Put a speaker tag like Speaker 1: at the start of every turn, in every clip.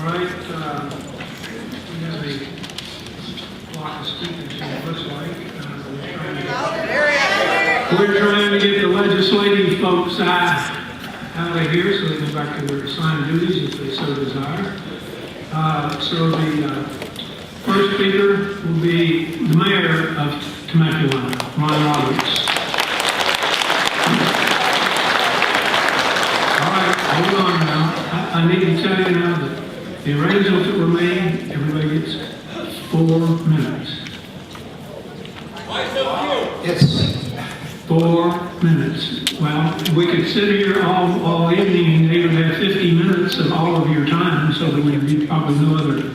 Speaker 1: right, we have a block of speakers here, it looks like. We're trying to get the legislative folks out of here so they go back to their assigned duties if they so desire. So the first speaker will be the mayor of Temecula, Ron Roberts. All right, hold on now. I need to tell you now that the arrangements that were made, everybody gets 4 minutes.
Speaker 2: It's
Speaker 1: 4 minutes. Well, we could sit here all evening and they would have 50 minutes of all of your time, so there would be probably no other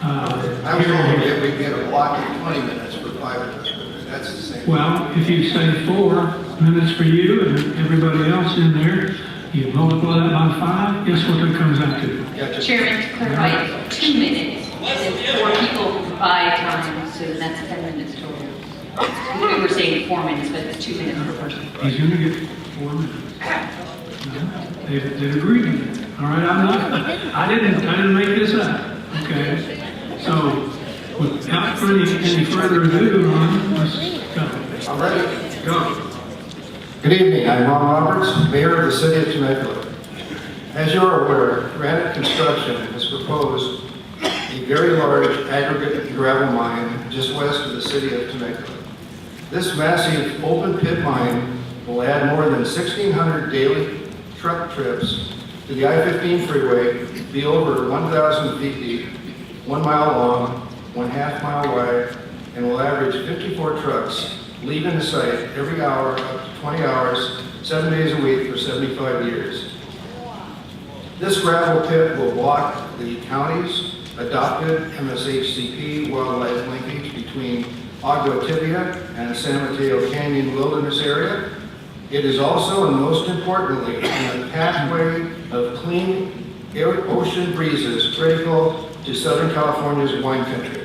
Speaker 2: I was hoping that we'd get a block of 20 minutes for 5 minutes. That's the same.
Speaker 1: Well, if you say 4 minutes for you and everybody else in there, you multiply that by 5, guess what that comes out to?
Speaker 2: Gotcha.
Speaker 3: Chairman, to clarify, 2 minutes. And 4 people by time, so that's 10 minutes total. We were saying 4 minutes, but it's 2 minutes per person.
Speaker 1: He's gonna get 4 minutes. No, they've agreed to it. All right, I didn't make this up. Okay, so without any further ado, Ron, let's go.
Speaker 2: I'm ready.
Speaker 1: Go.
Speaker 2: Good evening. I'm Ron Roberts, Mayor of the City of Temecula. As you are aware, Granite Construction has proposed a very large aggregate gravel mine just west of the City of Temecula. This massive open pit mine will add more than 1,600 daily truck trips to the I-15 freeway, be over 1,000 feet deep, 1 mile long, 1/2 mile wide, and will average 54 trucks leaving the site every hour up to 20 hours, 7 days a week for 75 years. This gravel pit will block the county's adopted MSHCP wildlife linkage between Agua Tibia and San Mateo Canyon Wilderness Area. It is also, and most importantly, in a pathway of clean ocean breezes critical to Southern California's wine country.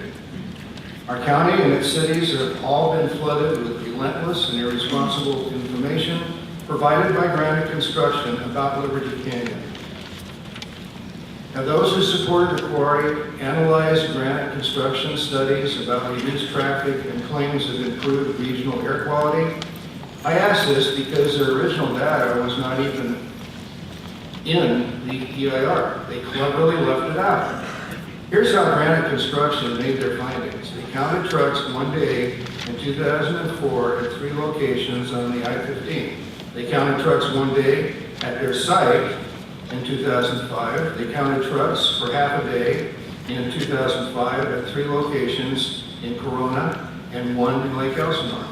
Speaker 2: Our county and its cities have all been flooded with relentless and irresponsible information provided by Granite Construction about Liberty Canyon. Have those who supported the quarry analyzed Granite Construction studies about reduced traffic and claims of improved regional air quality? I ask this because their original data was not even in the EIR. They cleverly left it out. Here's how Granite Construction made their findings. They counted trucks one day in 2004 at 3 locations on the I-15. They counted trucks one day at their site in 2005. They counted trucks for half a day in 2005 at 3 locations in Corona and 1 in Lake Elsinore.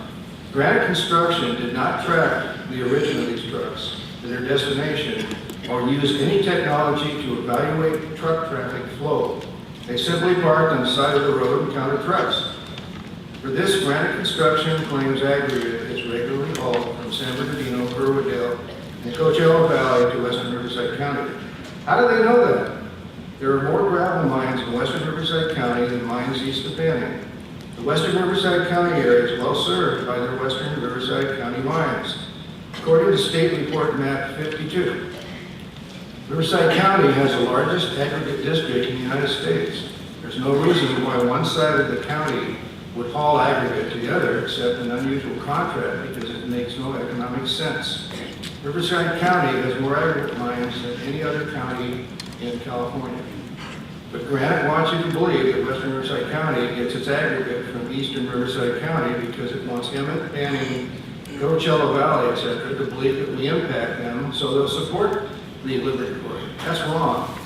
Speaker 2: Granite Construction did not track the origin of these trucks to their destination or use any technology to evaluate truck traffic flow. They simply parked on the side of the road and counted trucks. For this, Granite Construction claims aggregate is regularly hauled from San Bernardino, Irwindale, and Coachella Valley to western Riverside County. How do they know that? There are more gravel mines in western Riverside County than mines east of Panhandle. The western Riverside County area is well served by their western Riverside County mines. According to State Report Map 52, Riverside County has the largest aggregate district in the United States. There's no reason why one side of the county would haul aggregate to the other except an unusual contract because it makes no economic sense. Riverside County has more aggregate mines than any other county in California. But Granite wants you to believe that western Riverside County gets its aggregate from eastern Riverside County because it wants Emmett, Banning, Coachella Valley, etc. to believe that we impact them so they'll support the Liberty Quarry. That's wrong.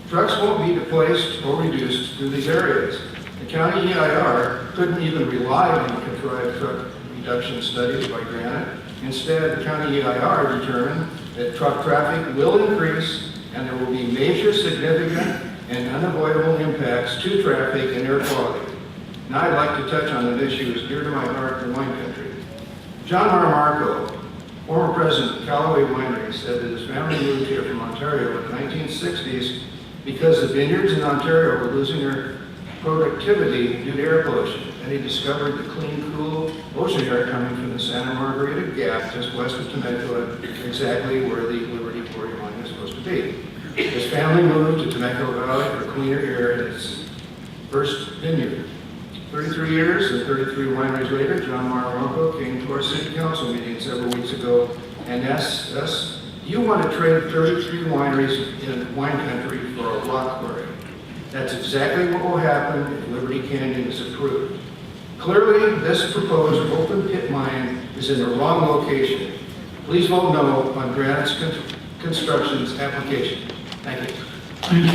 Speaker 2: Trucks won't be displaced or reduced through these areas. The county EIR couldn't even rely on contrived truck reduction studies by Granite. Instead, the county EIR determined that truck traffic will increase and there will be major, significant, and unavoidable impacts to traffic and air quality. Now I'd like to touch on an issue that's dear to my heart in wine country. John Marmarco, former president of Callaway Winery, said that his family moved here from Ontario in the 1960s because the vineyards in Ontario were losing their productivity due to air pollution. And he discovered the clean, cool ocean air coming from the Santa Margarita Gap just west of Temecula, exactly where the Liberty Quarry mine is supposed to be. His family moved to Temecula Valley for cleaner air in its first vineyard. 33 years and 33 wineries later, John Marronco came to our city council meeting several weeks ago and asked us, "You want to trade 33 wineries in wine country for a rock quarry?" That's exactly what will happen if Liberty Canyon is approved. Clearly, this proposed open pit mine is in the wrong location. Please vote no on Granite's Construction's application. Thank you.
Speaker 1: Thank you.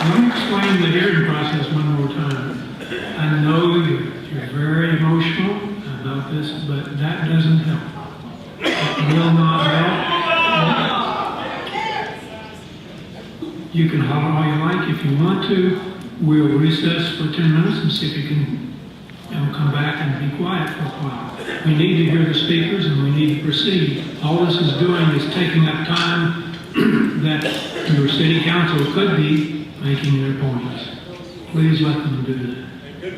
Speaker 1: Let me explain the hearing process one more time. I know you're very emotional about this, but that doesn't help. It will not help. You can holler all you like if you want to. We'll recess for 10 minutes and see if you can come back and be quiet for a while. We need to hear the speakers and we need to proceed. All this is doing is taking up time that your city council could be making their points. Please let them do that.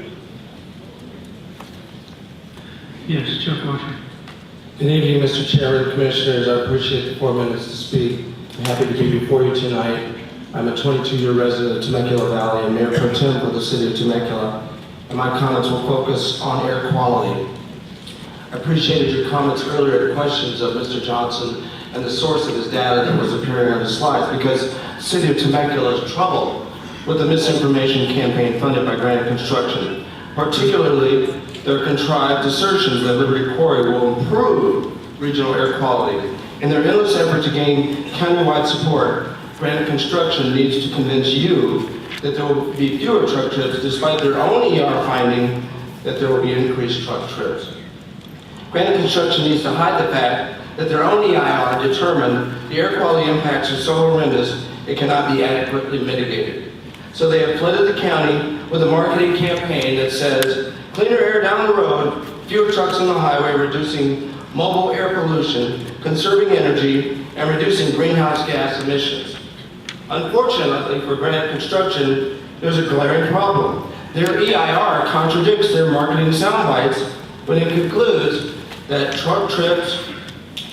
Speaker 1: Yes, Chuck Washington.
Speaker 4: Good evening, Mr. Chairman, Commissioners. I appreciate the 4 minutes to speak. I'm happy to be before you tonight. I'm a 22-year resident of Temecula Valley and Mayor Pro Tem for the City of Temecula, and my comments will focus on air quality. I appreciated your comments earlier and questions of Mr. Johnson and the source of his data that was appearing on his slides, because the City of Temecula is troubled with the misinformation campaign funded by Granite Construction, particularly their contrived assertions that Liberty Quarry will improve regional air quality. In their endless effort to gain countywide support, Granite Construction needs to convince you that there will be fewer truck trips despite their own ER finding that there will be increased truck trips. Granite Construction needs to hide the fact that their own EIR determined the air quality impacts are so horrendous it cannot be adequately mitigated. So they have flooded the county with a marketing campaign that says, cleaner air down the road, fewer trucks on the highway, reducing mobile air pollution, conserving energy, and reducing greenhouse gas emissions. Unfortunately for Granite Construction, there's a glaring problem. Their EIR contradicts their marketing sound bites when it concludes that truck trips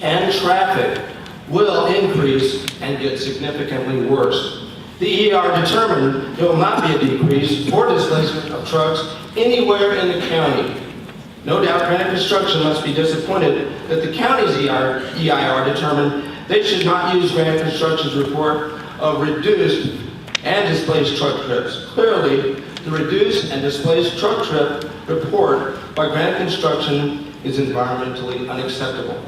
Speaker 4: and traffic will increase and get significantly worse. The EIR determined there will not be a decrease or displacement of trucks anywhere in the county. No doubt Granite Construction must be disappointed that the county's EIR determined they should not use Granite Construction's report of reduced and displaced truck trips. Clearly, the reduced and displaced truck trip report by Granite Construction is environmentally unacceptable.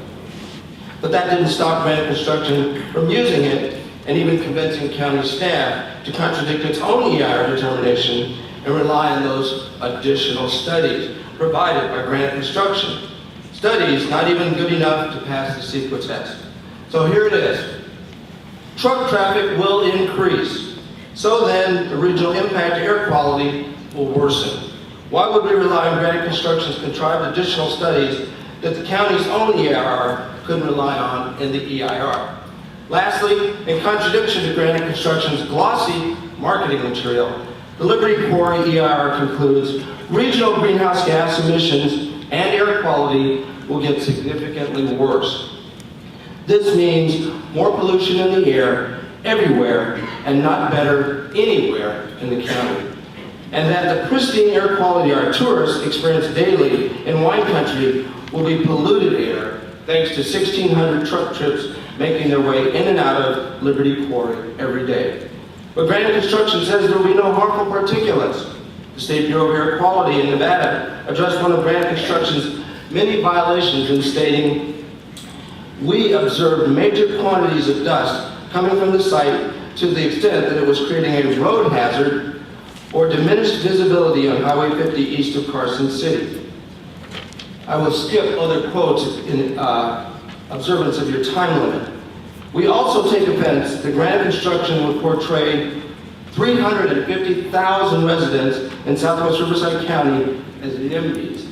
Speaker 4: But that didn't stop Granite Construction from using it and even convincing county staff to contradict its own EIR determination and rely on those additional studies provided by Granite Construction. Studies not even good enough to pass the CEQA test. So here it is. Truck traffic will increase. So then the regional impact to air quality will worsen. Why would we rely on Granite Construction's contrived additional studies that the county's own EIR couldn't rely on in the EIR? Lastly, in contradiction to Granite Construction's glossy marketing material, the Liberty Quarry EIR concludes regional greenhouse gas emissions and air quality will get significantly worse. This means more pollution in the air everywhere and not better anywhere in the county. And that the pristine air quality our tourists experience daily in wine country will be polluted air thanks to 1,600 truck trips making their way in and out of Liberty Quarry every day. But Granite Construction says there will be no harmful particulates. The State Bureau of Air Quality in Nevada addressed one of Granite Construction's many violations in stating, "We observed major quantities of dust coming from the site to the extent that it was creating a road hazard or diminished visibility on Highway 50 east of Carson City." I will skip other quotes in observance of your time limit. We also take offense that Granite Construction would portray 350,000 residents in southwest Riverside County as NIMBYs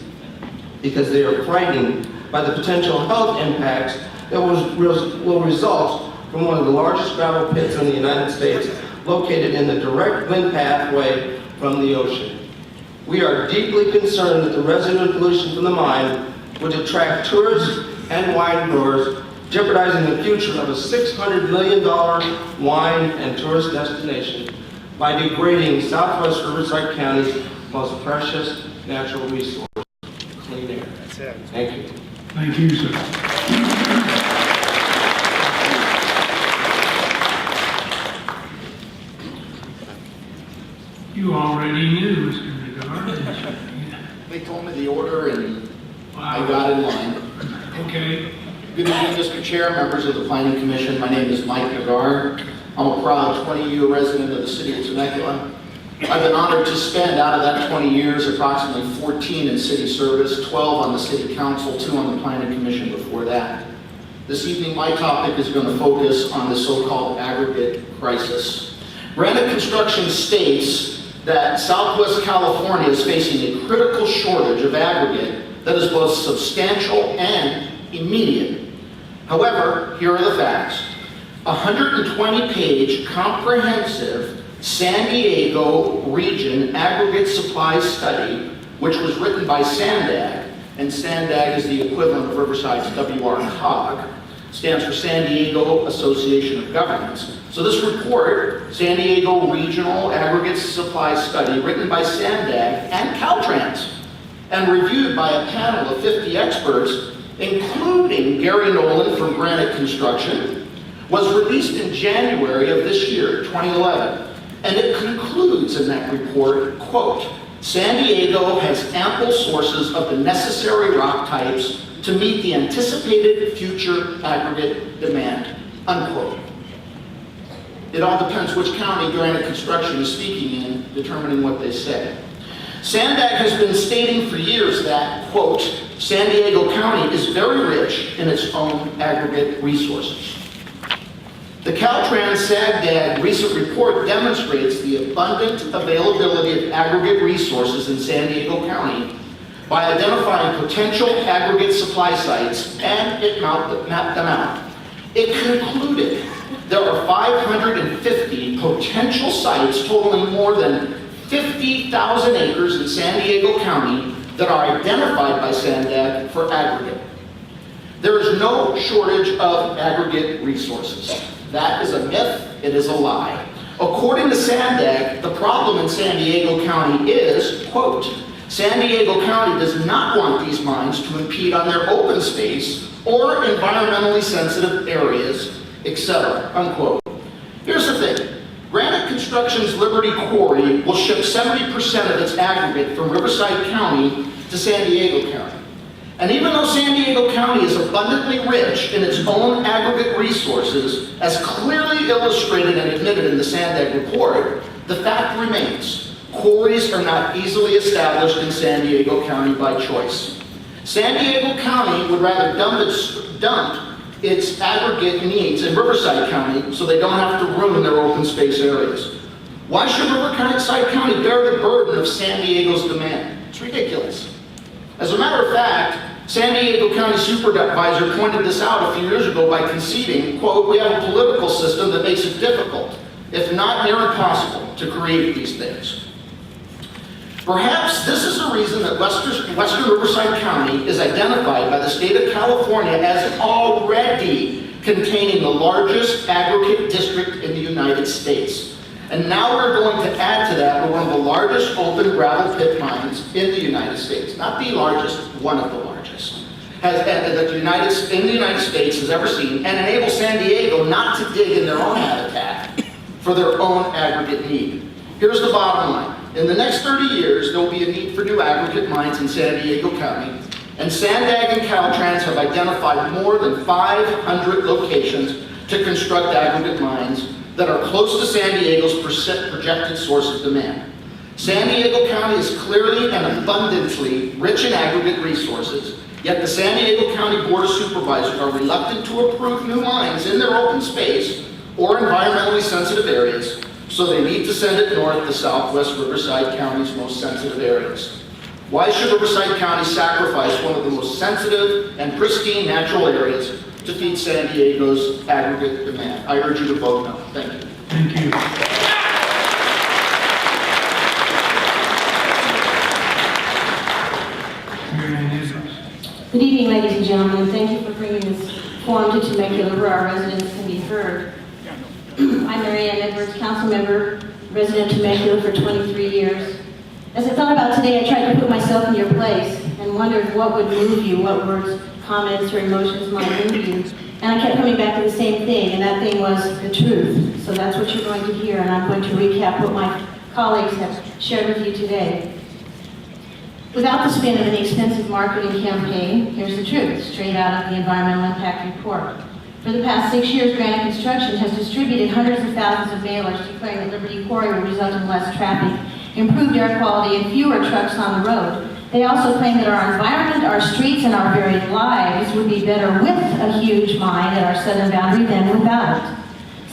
Speaker 4: because they are frightened by the potential health impacts that will result from one of the largest gravel pits in the United States, located in the direct wind pathway from the ocean. We are deeply concerned that the residue pollution from the mine would attract tourists and wine growers, jeopardizing the future of a $600 million wine and tourist destination by degrading Southwest Riverside County's most precious natural resource, clean air. That's it. Thank you.
Speaker 1: Thank you, sir. You already knew, Mr. Nagar, didn't you?
Speaker 5: They told me the order and I
Speaker 1: Wow.
Speaker 5: got in line.
Speaker 1: Okay.
Speaker 5: Good evening, Mr. Chair, members of the Planning Commission. My name is Mike Nagar. I'm a proud 20-year resident of the city of Temecula. I've been honored to spend out of that 20 years approximately 14 in city service, 12 on the city council, 2 on the Planning Commission before that. This evening, my topic is going to focus on the so-called aggregate crisis. Granite Construction states that Southwest California is facing a critical shortage of aggregate that is both substantial and immediate. However, here are the facts. A 120-page comprehensive San Diego region aggregate supply study, which was written by SANDAG, and SANDAG is the equivalent of Riverside's WRCOG, stands for San Diego Association of Governments. So this report, San Diego Regional Aggregate Supply Study, written by SANDAG and Caltrans, and reviewed by a panel of 50 experts, including Gary Nolan from Granite Construction, was released in January of this year, 2011. And it concludes in that report, quote, San Diego has ample sources of the necessary rock types to meet the anticipated future aggregate demand, unquote. It all depends which county Granite Construction is speaking in, determining what they say. SANDAG has been stating for years that, quote, San Diego County is very rich in its own aggregate resources. The Caltrans SANDAG recent report demonstrates the abundant availability of aggregate resources in San Diego County by identifying potential aggregate supply sites, and it mapped them out. It concluded there are 550 potential sites totaling more than 50,000 acres in San Diego County that are identified by SANDAG for aggregate. There is no shortage of aggregate resources. That is a myth, it is a lie. According to SANDAG, the problem in San Diego County is, quote, San Diego County does not want these mines to impede on their open space or environmentally sensitive areas, etc., unquote. Here's the thing. Granite Construction's Liberty Quarry will ship 70% of its aggregate from Riverside County to San Diego County. And even though San Diego County is abundantly rich in its own aggregate resources, as clearly illustrated and admitted in the SANDAG report, the fact remains. Quarries are not easily established in San Diego County by choice. San Diego County would rather dump its aggregate needs in Riverside County so they don't have to ruin their open space areas. Why should Riverside County bear the burden of San Diego's demand? It's ridiculous. As a matter of fact, San Diego County Supervisor pointed this out a few years ago by conceding, quote, we have a political system that makes it difficult, if not near impossible, to create these things. Perhaps this is the reason that Western Riverside County is identified by the state of California as already containing the largest aggregate district in the United States. And now we're going to add to that one of the largest open gravel pit mines in the United States. Not the largest, one of the largest. That the United States has ever seen, and enable San Diego not to dig in their own habitat for their own aggregate need. Here's the bottom line. In the next 30 years, there will be a need for new aggregate mines in San Diego County, and SANDAG and Caltrans have identified more than 500 locations to construct aggregate mines that are close to San Diego's projected source of demand. San Diego County is clearly and abundantly rich in aggregate resources, yet the San Diego County Board of Supervisors are reluctant to approve new mines in their open space or environmentally sensitive areas, so they need to send it north to Southwest Riverside County's most sensitive areas. Why should Riverside County sacrifice one of the most sensitive and pristine natural areas to feed San Diego's aggregate demand? I urge you to vote no. Thank you.
Speaker 1: Thank you.
Speaker 6: Good evening, ladies and gentlemen. Thank you for bringing this forum to Temecula where our residents can be heard. I'm Mary Ann Edwards, council member, resident of Temecula for 23 years. As I thought about today, I tried to put myself in your place and wondered what would move you, what words, comments, or emotions might move you. And I kept coming back to the same thing, and that thing was the truth. So that's what you're going to hear, and I'm going to recap what my colleagues have shared with you today. Without the spin of an expensive marketing campaign, here's the truth, straight out of the Environmental Impact Report. For the past 6 years, Granite Construction has distributed hundreds of thousands of mailers declaring that Liberty Quarry will result in less traffic, improved air quality, and fewer trucks on the road. They also claim that our environment, our streets, and our very lives would be better with a huge mine at our southern boundary than without it.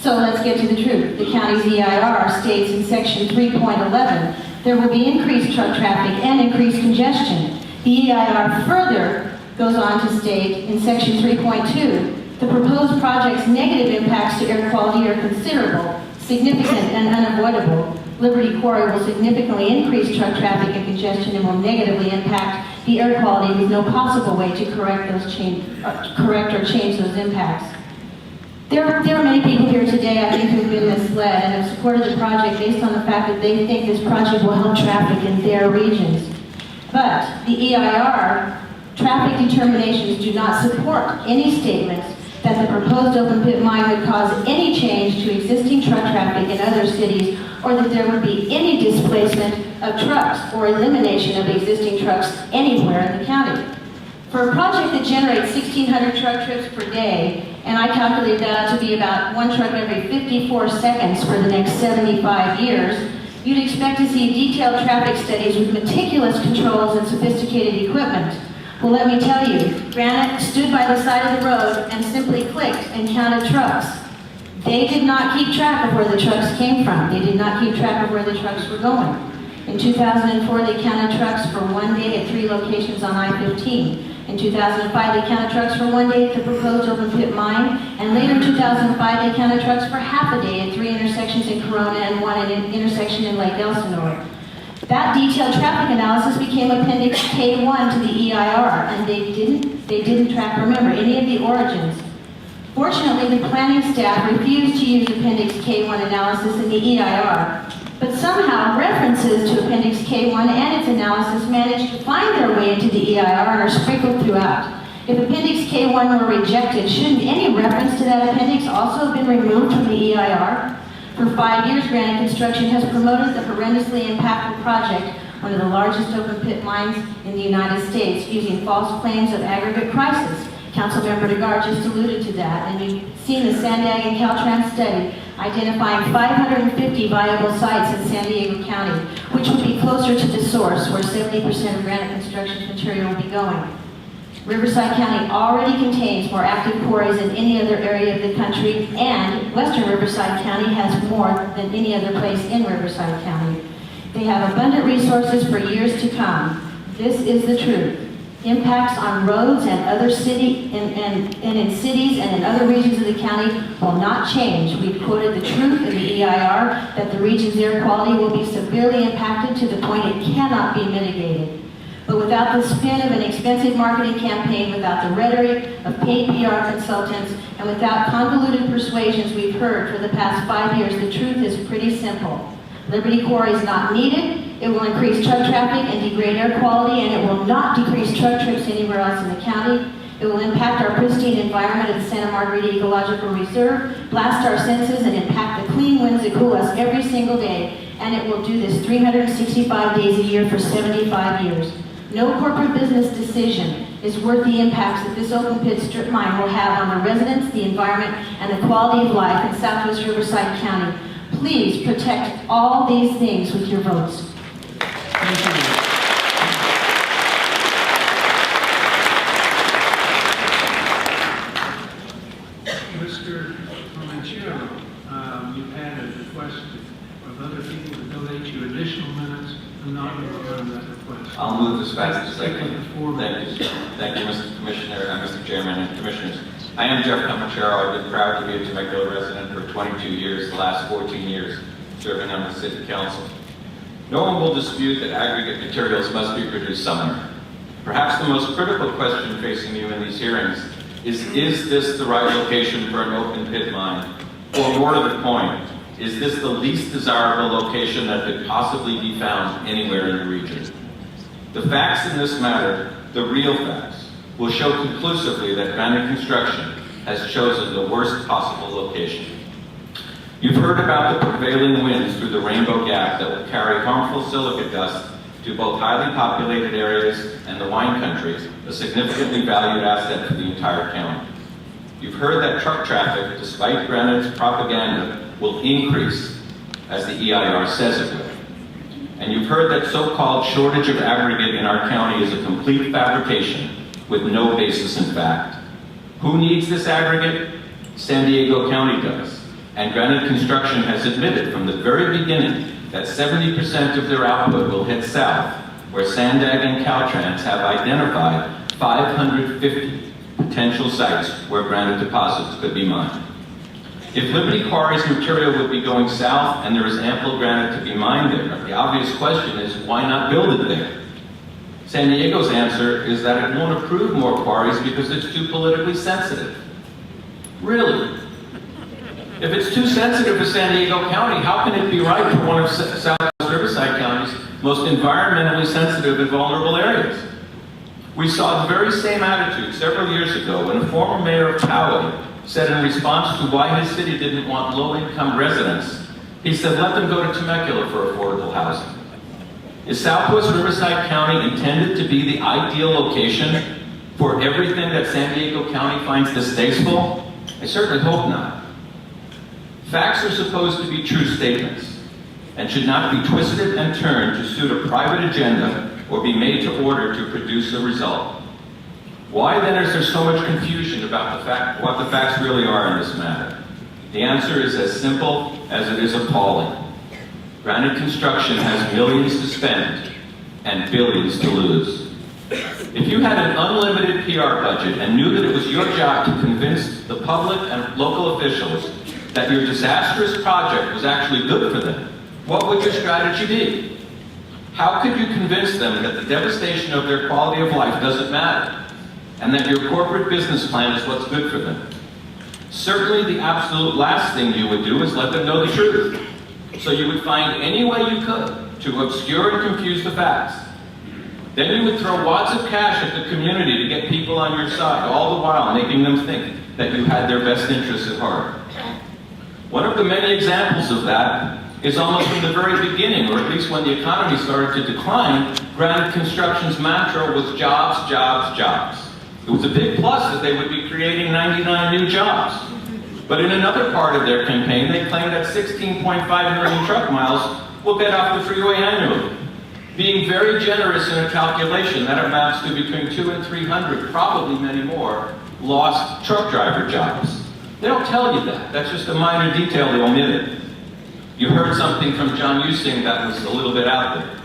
Speaker 6: So let's get to the truth. The county's EIR states in section 3.11 there will be increased truck traffic and increased congestion. The EIR further goes on to state in section 3.2, the proposed project's negative impacts to air quality are considerable, significant, and unavoidable. Liberty Quarry will significantly increase truck traffic and congestion and will negatively impact the air quality with no possible way to correct or change those impacts. There are many people here today, I think, who have been misled and have supported the project based on the fact that they think this project will help traffic in their regions. But the EIR traffic determinations do not support any statements that the proposed open pit mine would cause any change to existing truck traffic in other cities or that there would be any displacement of trucks or elimination of existing trucks anywhere in the county. For a project that generates 1,600 truck trips per day, and I calculated that out to be about one truck every 54 seconds for the next 75 years, you'd expect to see detailed traffic studies with meticulous controls and sophisticated equipment. Well, let me tell you, Granite stood by the side of the road and simply clicked and counted trucks. They did not keep track of where the trucks came from. They did not keep track of where the trucks were going. In 2004, they counted trucks for one day at 3 locations on I-15. In 2005, they counted trucks for one day at the proposed open pit mine, and later in 2005, they counted trucks for half a day at 3 intersections in Corona and 1 at an intersection in Lake Elsinore. That detailed traffic analysis became Appendix K1 to the EIR, and they didn't track, remember, any of the origins. Fortunately, the planning staff refused to use Appendix K1 analysis in the EIR, but somehow references to Appendix K1 and its analysis managed to find their way into the EIR and are sprinkled throughout. If Appendix K1 were rejected, shouldn't any reference to that appendix also have been removed from the EIR? For 5 years, Granite Construction has promoted the horrendously impactful project, one of the largest open pit mines in the United States, using false claims of aggregate prices. Councilmember DeGar just alluded to that, and you've seen the Sandag and Caltrans study identifying 550 viable sites in San Diego County, which would be closer to the source where 70% of Granite Construction's material will be going. Riverside County already contains more active quarries than any other area of the country, and Western Riverside County has more than any other place in Riverside County. They have abundant resources for years to come. This is the truth. Impacts on roads and other city and in cities and in other regions of the county will not change. We've quoted the truth in the EIR that the region's air quality will be severely impacted to the point it cannot be mitigated. But without the spin of an expensive marketing campaign, without the rhetoric of paid PR consultants, and without convoluted persuasions we've heard for the past 5 years, the truth is pretty simple. Liberty Quarry is not needed. It will increase truck traffic and degrade air quality, and it will not decrease truck trips anywhere else in the county. It will impact our pristine environment at the Santa Margarita Ecological Reserve, blast our senses, and impact the clean winds that cool us every single day. And it will do this 365 days a year for 75 years. No corporate business decision is worth the impacts that this open pit strip mine will have on the residents, the environment, and the quality of life in Southwest Riverside County. Please protect all these things with your votes.
Speaker 1: Thank you. Mr. Manchero, you've had a request of other people to donate you additional minutes. I'm not going to run that request.
Speaker 7: I'll move as fast as I can.
Speaker 1: Thank you.
Speaker 7: Thank you, Mr. Commissioner, Mr. Chairman, and Commissioners. I am Jeff Camachero. I've been proud to be a Temecula resident for 22 years, the last 14 years serving on the City Council. No one will dispute that aggregate materials must be produced somewhere. Perhaps the most critical question facing you in these hearings is this the right location for an open pit mine? Or more to the point, is this the least desirable location that could possibly be found anywhere in the region? The facts in this matter, the real facts, will show conclusively that Granite Construction has chosen the worst possible location. You've heard about the prevailing winds through the Rainbow Gap that will carry harmful silica dust to both highly populated areas and the wine country, a significantly valued asset for the entire county. You've heard that truck traffic, despite Granite's propaganda, will increase, as the EIR says it will. And you've heard that so-called shortage of aggregate in our county is a complete fabrication with no basis in fact. Who needs this aggregate? San Diego County does. And Granite Construction has admitted from the very beginning that 70% of their output will head south, where Sandag and Caltrans have identified 550 potential sites where granite deposits could be mined. If Liberty Quarry's material would be going south and there is ample granite to be mined there, the obvious question is, why not build it there? San Diego's answer is that it won't approve more quarries because it's too politically sensitive. Really? If it's too sensitive for San Diego County, how can it be right for one of Southwest Riverside County's most environmentally sensitive and vulnerable areas? We saw the very same attitude several years ago when a former mayor of Poway said in response to why his city didn't want low-income residents, he said, let them go to Temecula for affordable housing. Is Southwest Riverside County intended to be the ideal location for everything that San Diego County finds distasteful? I certainly hope not. Facts are supposed to be true statements and should not be twisted and turned to suit a private agenda or be made to order to produce a result. Why then is there so much confusion about what the facts really are in this matter? The answer is as simple as it is appalling. Granite Construction has millions to spend and billions to lose. If you had an unlimited PR budget and knew that it was your job to convince the public and local officials that your disastrous project was actually good for them, what would your strategy be? How could you convince them that the devastation of their quality of life doesn't matter and that your corporate business plan is what's good for them? Certainly the absolute last thing you would do is let them know the truth. So you would find any way you could to obscure and confuse the facts. Then you would throw wads of cash at the community to get people on your side, all the while making them think that you had their best interests at heart. One of the many examples of that is almost from the very beginning, or at least when the economy started to decline, Granite Construction's mantra was jobs, jobs, jobs. It was a big plus that they would be creating 99 new jobs. But in another part of their campaign, they claimed that 16.5 million truck miles will get off the freeway annually. Being very generous in a calculation, that amounts to between 200 and 300, probably many more, lost truck driver jobs. They don't tell you that. That's just a minor detail they omitted. You heard something from John Using that was a little bit out there.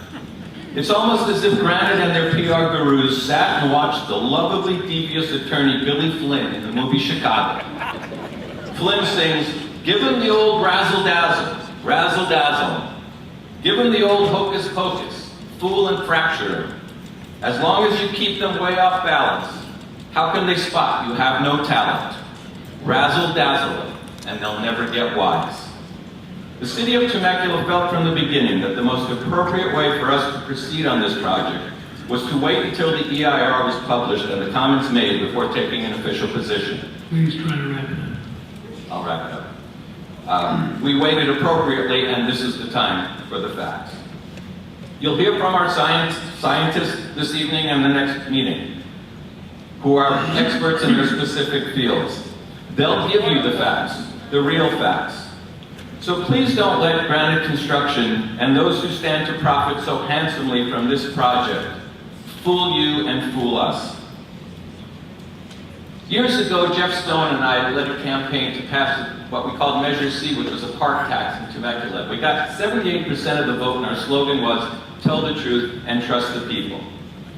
Speaker 7: It's almost as if Granite and their PR gurus sat and watched the lovably devious attorney Billy Flynn in the movie Chicago. Flynn sings, give him the old razzle-dazzle, razzle-dazzle. Give him the old hocus-pocus, fool and fracture him. As long as you keep them way off balance, how can they spot you have no talent? Razzle-dazzle them, and they'll never get wise. The city of Temecula felt from the beginning that the most appropriate way for us to proceed on this project was to wait until the EIR was published and the comments made before taking an official position.
Speaker 1: Please try to wrap it up.
Speaker 7: I'll wrap it up. We waited appropriately, and this is the time for the facts. You'll hear from our scientists this evening and the next meeting, who are experts in their specific fields. They'll give you the facts, the real facts. So please don't let Granite Construction and those who stand to profit so handsomely from this project fool you and fool us. Years ago, Jeff Stone and I led a campaign to pass what we called Measure C, which was a park tax in Temecula. We got 78% of the vote, and our slogan was, tell the truth and trust the people.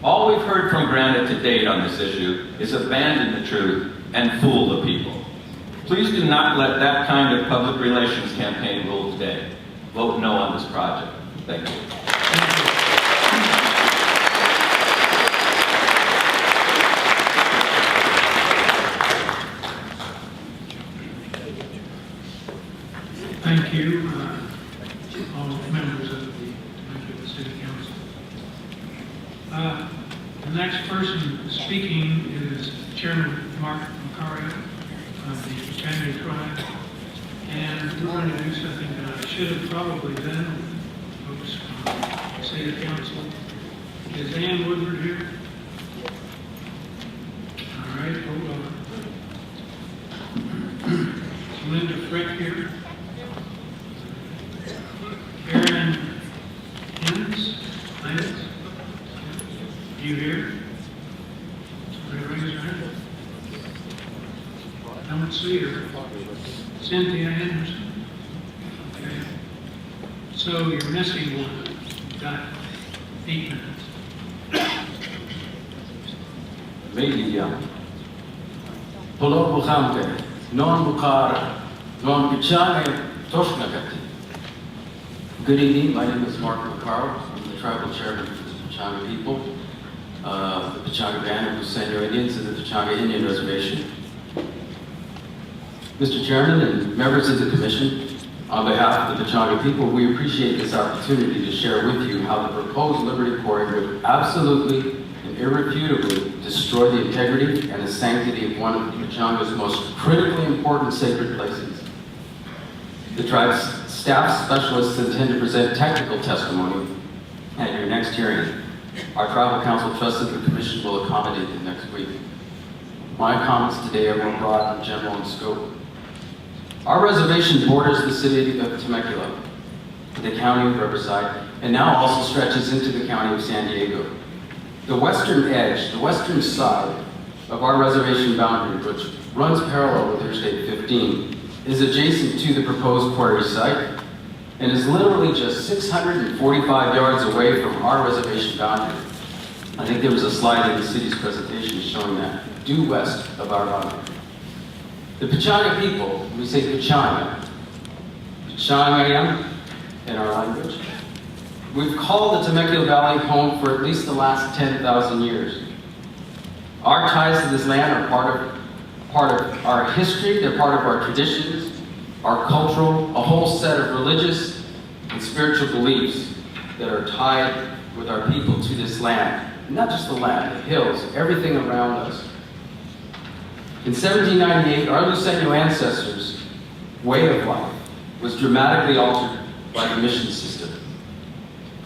Speaker 7: All we've heard from Granite to date on this issue is abandon the truth and fool the people. Please do not let that kind of public relations campaign rule today. Vote no on this project. Thank you.
Speaker 1: The next person speaking is Chairman Mark Quarry of the Quarry Tribe. And we're going to do something that I should have probably done, folks, City Council. Is Ann Woodward here? All right, hold on. Is Linda Frick here? Aaron Hens? Lance? You here? Somebody raise your hand. I don't see her. Cynthia Anderson? Okay. So you're missing one. You've got 8 minutes.
Speaker 8: Media. Polo Buhamte, non Bukhara, non Pichane, Toshnagati. Good evening, my name is Mark McCarroll. I'm the tribal chairman for the Pechanga people, the Pechanga Band of Lucenio Indians and the Pechanga Indian Reservation. Mr. Chairman and members of the Commission, on behalf of the Pechanga people, we appreciate this opportunity to share with you how the proposed Liberty Quarry would absolutely and irrefutably destroy the integrity and the sanctity of one of Pechanga's most critically important sacred places. The tribe's staff specialists intend to present technical testimony at your next hearing. Our tribal council trusts that the Commission will accommodate them next week. My comments today are more broad and general in scope. Our reservation borders the city of Temecula, the county of Riverside, and now also stretches into the county of San Diego. The western edge, the western side of our reservation boundary, which runs parallel with Interstate 15, is adjacent to the proposed quarry site and is literally just 645 yards away from our reservation boundary. I think there was a slide in the city's presentation showing that, due west of our boundary. The Pechanga people, we say Pechanga, Pechanga in our language. We've called the Temecula Valley home for at least the last 10,000 years. Our ties to this land are part of our history, they're part of our traditions, our cultural, a whole set of religious and spiritual beliefs that are tied with our people to this land. Not just the land, the hills, everything around us. In 1798, our Lucenio ancestors' way of life was dramatically altered by the mission system.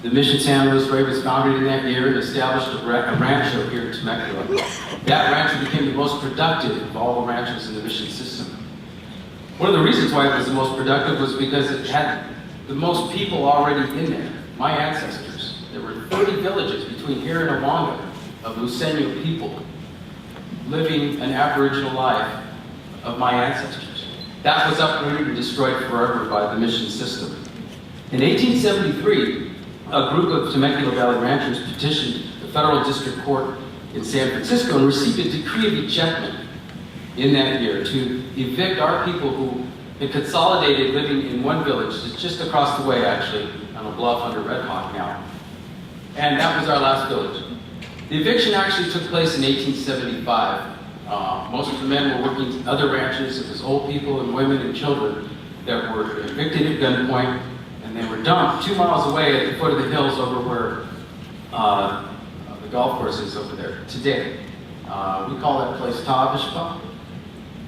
Speaker 8: The mission San Luis Rey was founded in that year and established a rancho here in Temecula. That rancho became the most productive of all the ranchos in the mission system. One of the reasons why it was the most productive was because it had the most people already in there. My ancestors. There were 30 villages between here and Awanga of Lucenio people living an Aboriginal life of my ancestors. That was uprooted and destroyed forever by the mission system. In 1873, a group of Temecula Valley ranchers petitioned the federal district court in San Francisco and received a decree of ejectment in that year to evict our people who had consolidated living in one village just across the way, actually, on a bluff under Red Hawk now. And that was our last village. The eviction actually took place in 1875. Most of the men were working other ranches. It was old people and women and children that were evicted at gunpoint, and they were dumped 2 miles away at the foot of the hills over where the golf course is over there today. We call that place Tavishpa.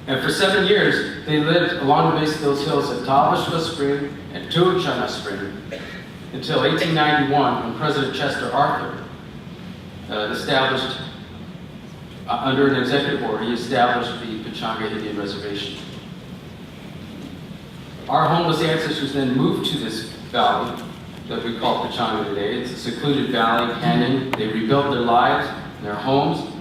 Speaker 8: And for 7 years, they lived along the base of those hills at Tavishpa Spring and Tuachana Spring until 1891, when President Chester Arthur established, under an executive order, he established the Pechanga Indian Reservation. Our homeless ancestors then moved to this valley that we call Pechanga today. It's a secluded valley, canyon. They rebuilt their lives, their homes,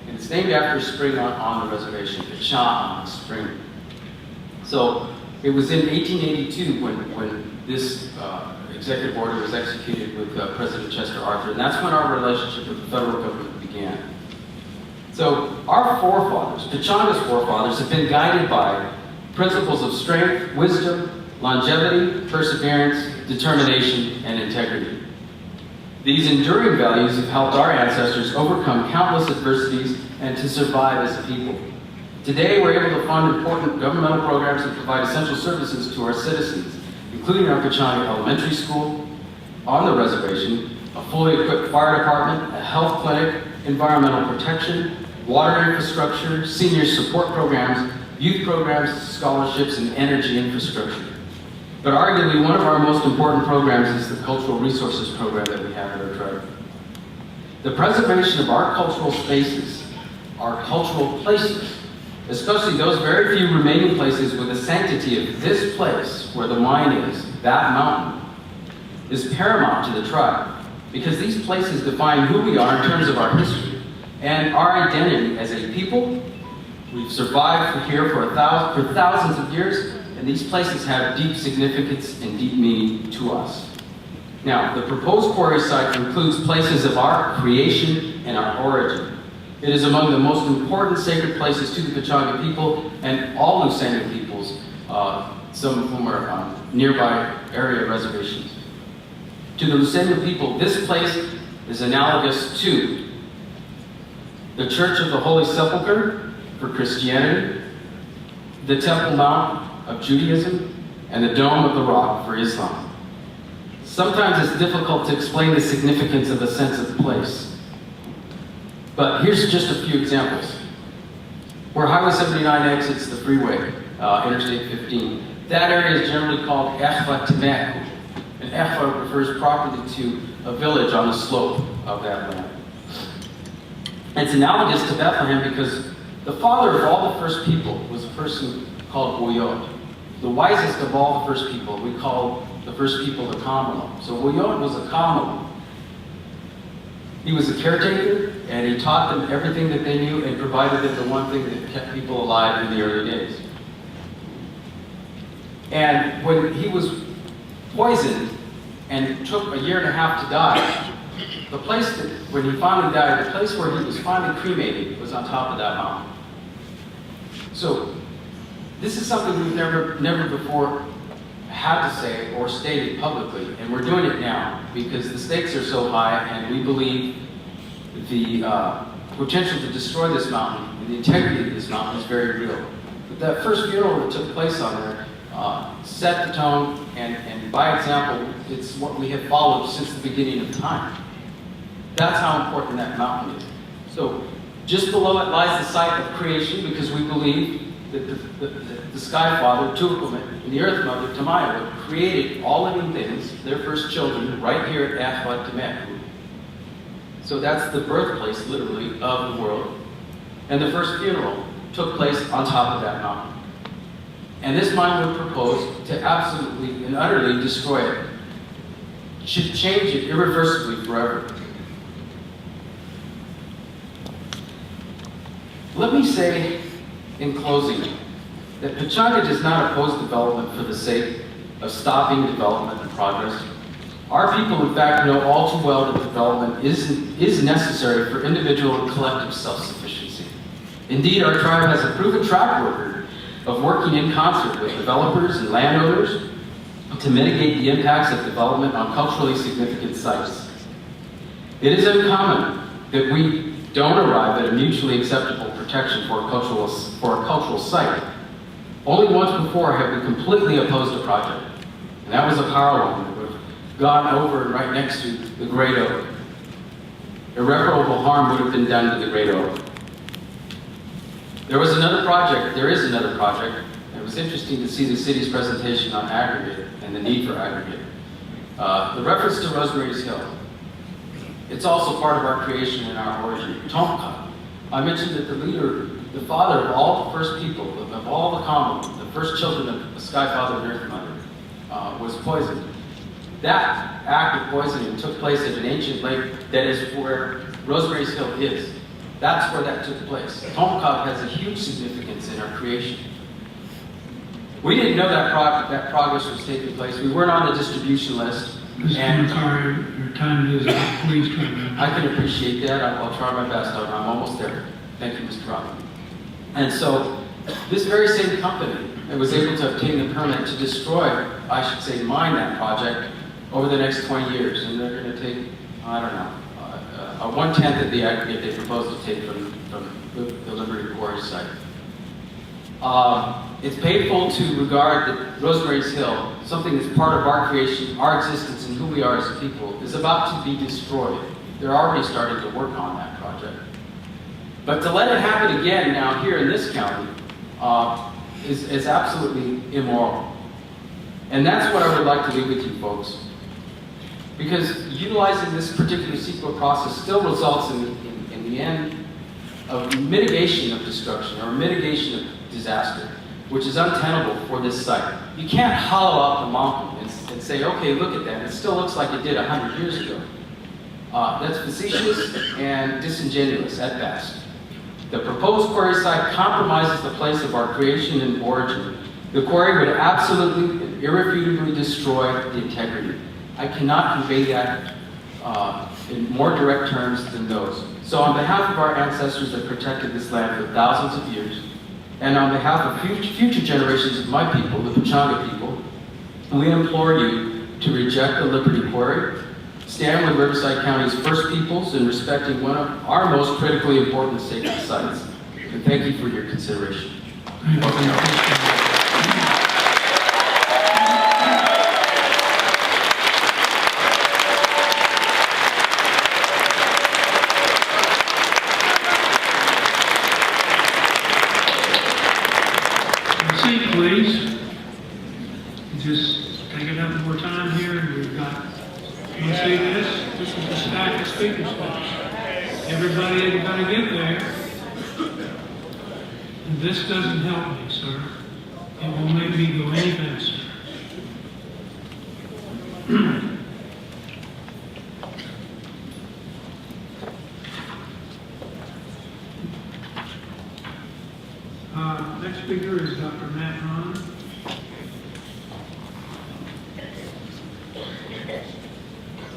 Speaker 8: and it's named after a spring on the reservation, Pechanga Spring. So it was in 1882 when this executive order was executed with President Chester Arthur, and that's when our relationship with the federal government began. So our forefathers, Pechanga's forefathers, have been guided by principles of strength, wisdom, longevity, perseverance, determination, and integrity. These enduring values have helped our ancestors overcome countless adversities and to survive as a people. Today, we're able to fund important governmental programs that provide essential services to our citizens, including our Pechanga Elementary School on the reservation, a fully equipped fire department, a health clinic, environmental protection, water infrastructure, senior support programs, youth programs, scholarships, and energy infrastructure. But arguably, one of our most important programs is the Cultural Resources Program that we have at our tribe. The preservation of our cultural spaces, our cultural places, especially those very few remaining places with the sanctity of this place where the mine is, that mountain, is paramount to the tribe, because these places define who we are in terms of our history and our identity as a people. We've survived here for thousands of years, and these places have deep significance and deep meaning to us. Now, the proposed quarry site includes places of our creation and our origin. It is among the most important sacred places to the Pechanga people and all Lusanian peoples, some of whom are nearby area reservations. To the Lusanian people, this place is analogous to the Church of the Holy Sepulchre for Christianity, the Temple Mount of Judaism, and the Dome of the Rock for Islam. Sometimes it's difficult to explain the significance of the sense of place. But here's just a few examples. Where Highway 79 exits the freeway, Interstate 15, that area is generally called Echva Temecula. And Echva refers properly to a village on the slope of that land. It's analogous to Bethlehem because the father of all the first people was a person called Boyot. The wisest of all the first people, we call the first people the Kamala. So Boyot was a Kamala. He was a caretaker, and he taught them everything that they knew and provided them the one thing that kept people alive in the early days. And when he was poisoned and took a year and a half to die, the place that, when he finally died, the place where he was finally cremated was on top of that mountain. So this is something we've never before had to say or stated publicly, and we're doing it now because the stakes are so high, and we believe the potential to destroy this mountain and the integrity of this mountain is very real. But that first funeral that took place on there set the tone, and by example, it's what we have followed since the beginning of time. That's how important that mountain is. So just below it lies the site of creation, because we believe that the Sky Father, Tukumet, and the Earth Mother, Temecula, created all living things, their first children, right here at Echva Temecula. So that's the birthplace, literally, of the world. And the first funeral took place on top of that mountain. And this mine would propose to absolutely and utterly destroy it. Should change it irreversibly forever. Let me say, in closing, that Pechanga does not oppose development for the sake of stopping development and progress. Our people, in fact, know all too well that development is necessary for individual and collective self-sufficiency. Indeed, our tribe has a proven track record of working in concert with developers and landowners to mitigate the impacts of development on culturally significant sites. It is uncommon that we don't arrive at a mutually acceptable protection for a cultural site. Only once before have we completely opposed a project, and that was a power line that would have gone over and right next to the Great Oak. Irreparable harm would have been done to the Great Oak. There is another project, and it was interesting to see the city's presentation on aggregate and the need for aggregate. The reference to Rosemary's Hill. It's also part of our creation and our origin. Temecula. I mentioned that the father of all the first people, of all the common, the first children of the Sky Father and Earth Mother, was poisoned. That act of poisoning took place at an ancient lake that is where Rosemary's Hill is. That's where that took place. Temecula has a huge significance in our creation. We didn't know that progress was taking place. We weren't on the distribution list.
Speaker 1: Mr. McCarr, your time is up. Please try to...
Speaker 8: I can appreciate that. I'll try my best. I'm almost there. Thank you, Mr. Robbins. And so, this very same company that was able to obtain the permit to destroy, I should say, mine that project over the next 20 years. And they're going to take, I don't know, a 1/10 of the aggregate they proposed to take from the Liberty Quarry site. It's painful to regard that Rosemary's Hill, something that's part of our creation, our existence, and who we are as a people, is about to be destroyed. They're already starting to work on that project. But to let it happen again now here in this county is absolutely immoral. And that's what I would like to do with you folks. Because utilizing this particular CEQA process still results in the end of mitigation of destruction or mitigation of disaster, which is untenable for this site. You can't hollow out the mountain and say, okay, look at that. It still looks like it did 100 years ago. That's facetious and disingenuous at best. The proposed quarry site compromises the place of our creation and origin. The quarry would absolutely and irrefutably destroy the integrity. I cannot convey that in more direct terms than those. So on behalf of our ancestors that protected this land for thousands of years, and on behalf of future generations of my people, the Pechanga people, we implore you to reject the Liberty Quarry, stand with Riverside County's first peoples in respecting one of our most critically important sacred sites. And thank you for your consideration.
Speaker 1: Seat, please. Just take it up one more time here. We've got, you see this? This is a stack of speakers. Everybody ain't gonna get there. And this doesn't help me, sir. It won't make me go any faster. Next speaker is Dr. Matt Ron.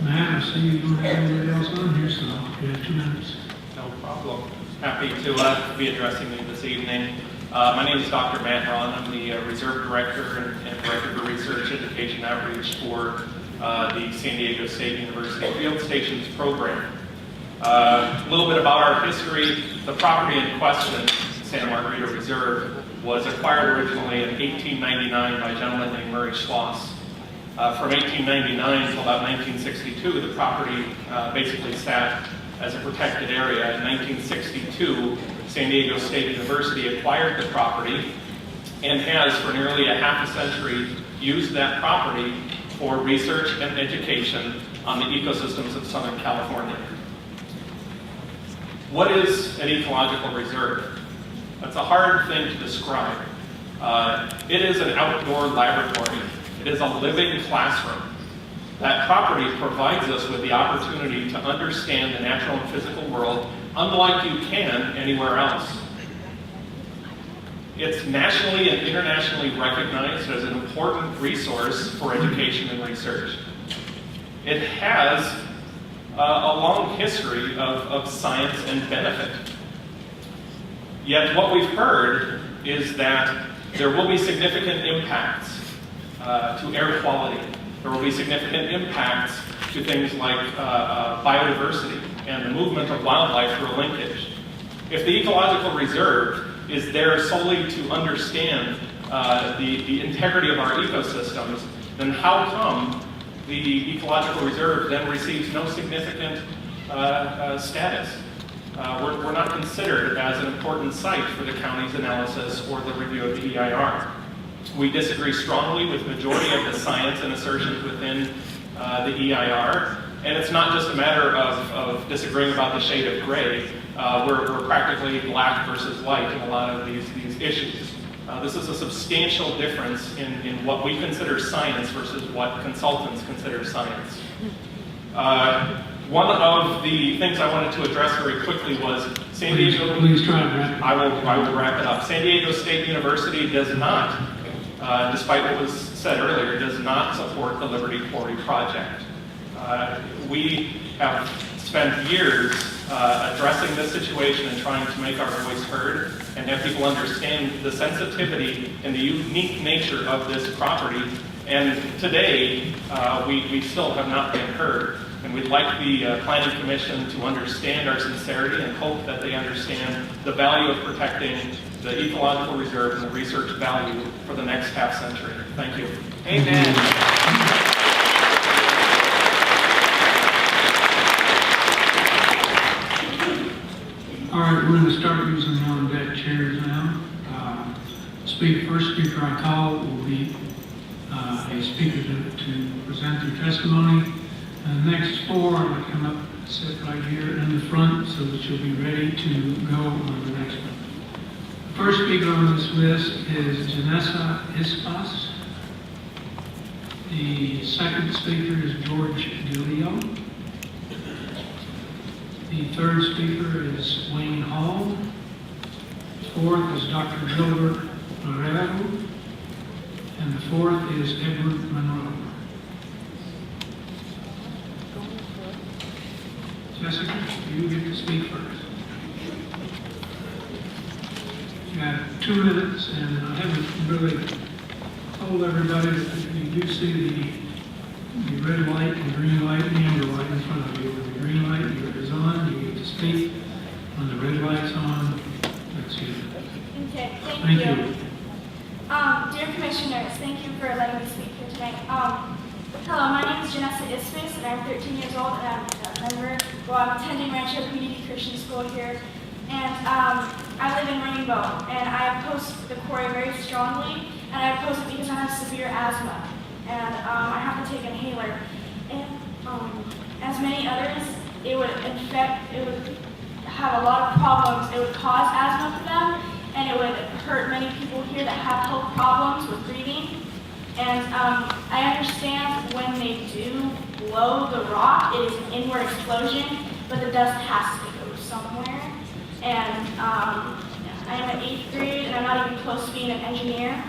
Speaker 1: Matt, I see you don't have anybody else on here, so you have 2 minutes.
Speaker 9: No problem. Happy to be addressing you this evening. My name is Dr. Matt Ron. I'm the Reserve Director and Director for Research, Education, Outreach for the San Diego State University Field Stations Program. A little bit about our history. The property in question, Santa Margarita Reserve, was acquired originally in 1899 by a gentleman named Murray Schloss. From 1899 until about 1962, the property basically sat as a protected area. In 1962, San Diego State University acquired the property and has, for nearly a half a century, used that property for research and education on the ecosystems of Southern California. What is an ecological reserve? That's a hard thing to describe. It is an outdoor laboratory. It is a living classroom. That property provides us with the opportunity to understand the natural and physical world unlike you can anywhere else. It's nationally and internationally recognized as an important resource for education and research. It has a long history of science and benefit. Yet what we've heard is that there will be significant impacts to air quality. There will be significant impacts to things like biodiversity and the movement of wildlife through a linkage. If the ecological reserve is there solely to understand the integrity of our ecosystems, then how come the ecological reserve then receives no significant status? We're not considered as an important site for the county's analysis or the review of the EIR. We disagree strongly with the majority of the science and assertions within the EIR, and it's not just a matter of disagreeing about the shade of gray. We're practically black versus white in a lot of these issues. This is a substantial difference in what we consider science versus what consultants consider science. One of the things I wanted to address very quickly was San Diego.
Speaker 1: Please try and wrap it up.
Speaker 9: I will wrap it up. San Diego State University does not, despite what was said earlier, does not support the Liberty Quarry project. We have spent years addressing this situation and trying to make our voice heard and have people understand the sensitivity and the unique nature of this property. And today, we still have not been heard. And we'd like the Planning Commission to understand our sincerity and hope that they understand the value of protecting the ecological reserve and the research value for the next half century. Thank you.
Speaker 1: Amen. All right, we're going to start using the on-deck chairs now. First speaker I call will be a speaker to present their testimony. And the next four are going to come up and sit right here in the front so that you'll be ready to go on the next one. The first speaker on this list is Janessa Ispas. The second speaker is George DeLeo. The third speaker is Wayne Hall. Fourth is Dr. Gilbert Marrero. And the fourth is Edward Monroe. Jessica, you get to speak first. You have 2 minutes, and I haven't really told everybody that you do see the red light, the green light, and the amber light in front of you. When the green light is on, you get to speak. When the red light's on, that's you.
Speaker 10: Okay,
Speaker 1: Thank you.
Speaker 10: Dear Commissioners, thank you for letting me speak here tonight. Hello, my name is Janessa Ispas, and I'm 13 years old, and I'm a member. Well, I'm attending Rancho Community Christian School here, and I live in Rainbow, and I oppose the quarry very strongly, and I oppose it because I have severe asthma, and I have to take an inhaler. And as many others, it would have a lot of problems. It would cause asthma for them, and it would hurt many people here that have health problems with breathing. And I understand when they do blow the rock, it is an inward explosion, but the dust has to go somewhere. And I am in 8th grade, and I'm not even close to being an engineer.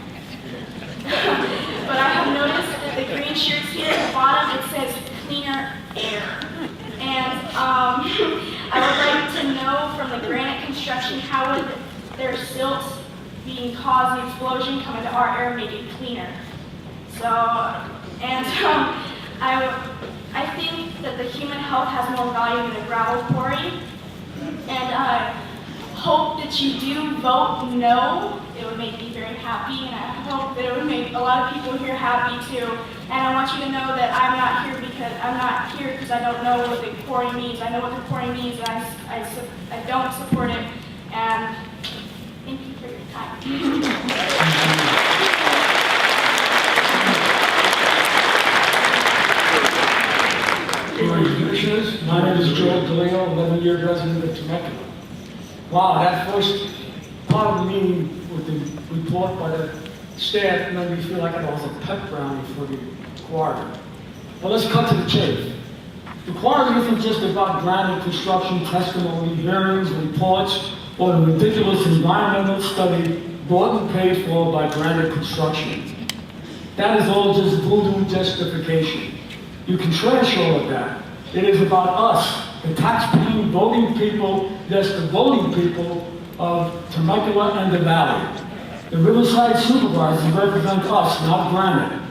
Speaker 10: But I have noticed that the green shirts here at the bottom, it says cleaner air. And I would like to know from the granite construction, how would their silt being caused the explosion come into our air and make it cleaner? So, and I think that the human health has more value than a gravel quarry. And I hope that you do vote no. It would make me very happy, and I hope that it would make a lot of people here happy too. And I want you to know that I'm not here because I don't know what the quarry means. I know what the quarry means, and I don't support it. And thank you for your time.
Speaker 11: Commissioners, my name is George DeLeo, 11-year resident of Temecula. Wow, that first part of the meeting with the report by the staff made me feel like I was a pep brownie for the quarry. Well, let's cut to the chase. The quarry isn't just about granite construction testimony, hearings, reports, or the ridiculous environmental study bought and paid for by granite construction. That is all just voodoo justification. You can trash all of that. It is about us, the tax-paying voting people, yes, the voting people of Temecula and the Valley. The Riverside supervisors represent us, not granite.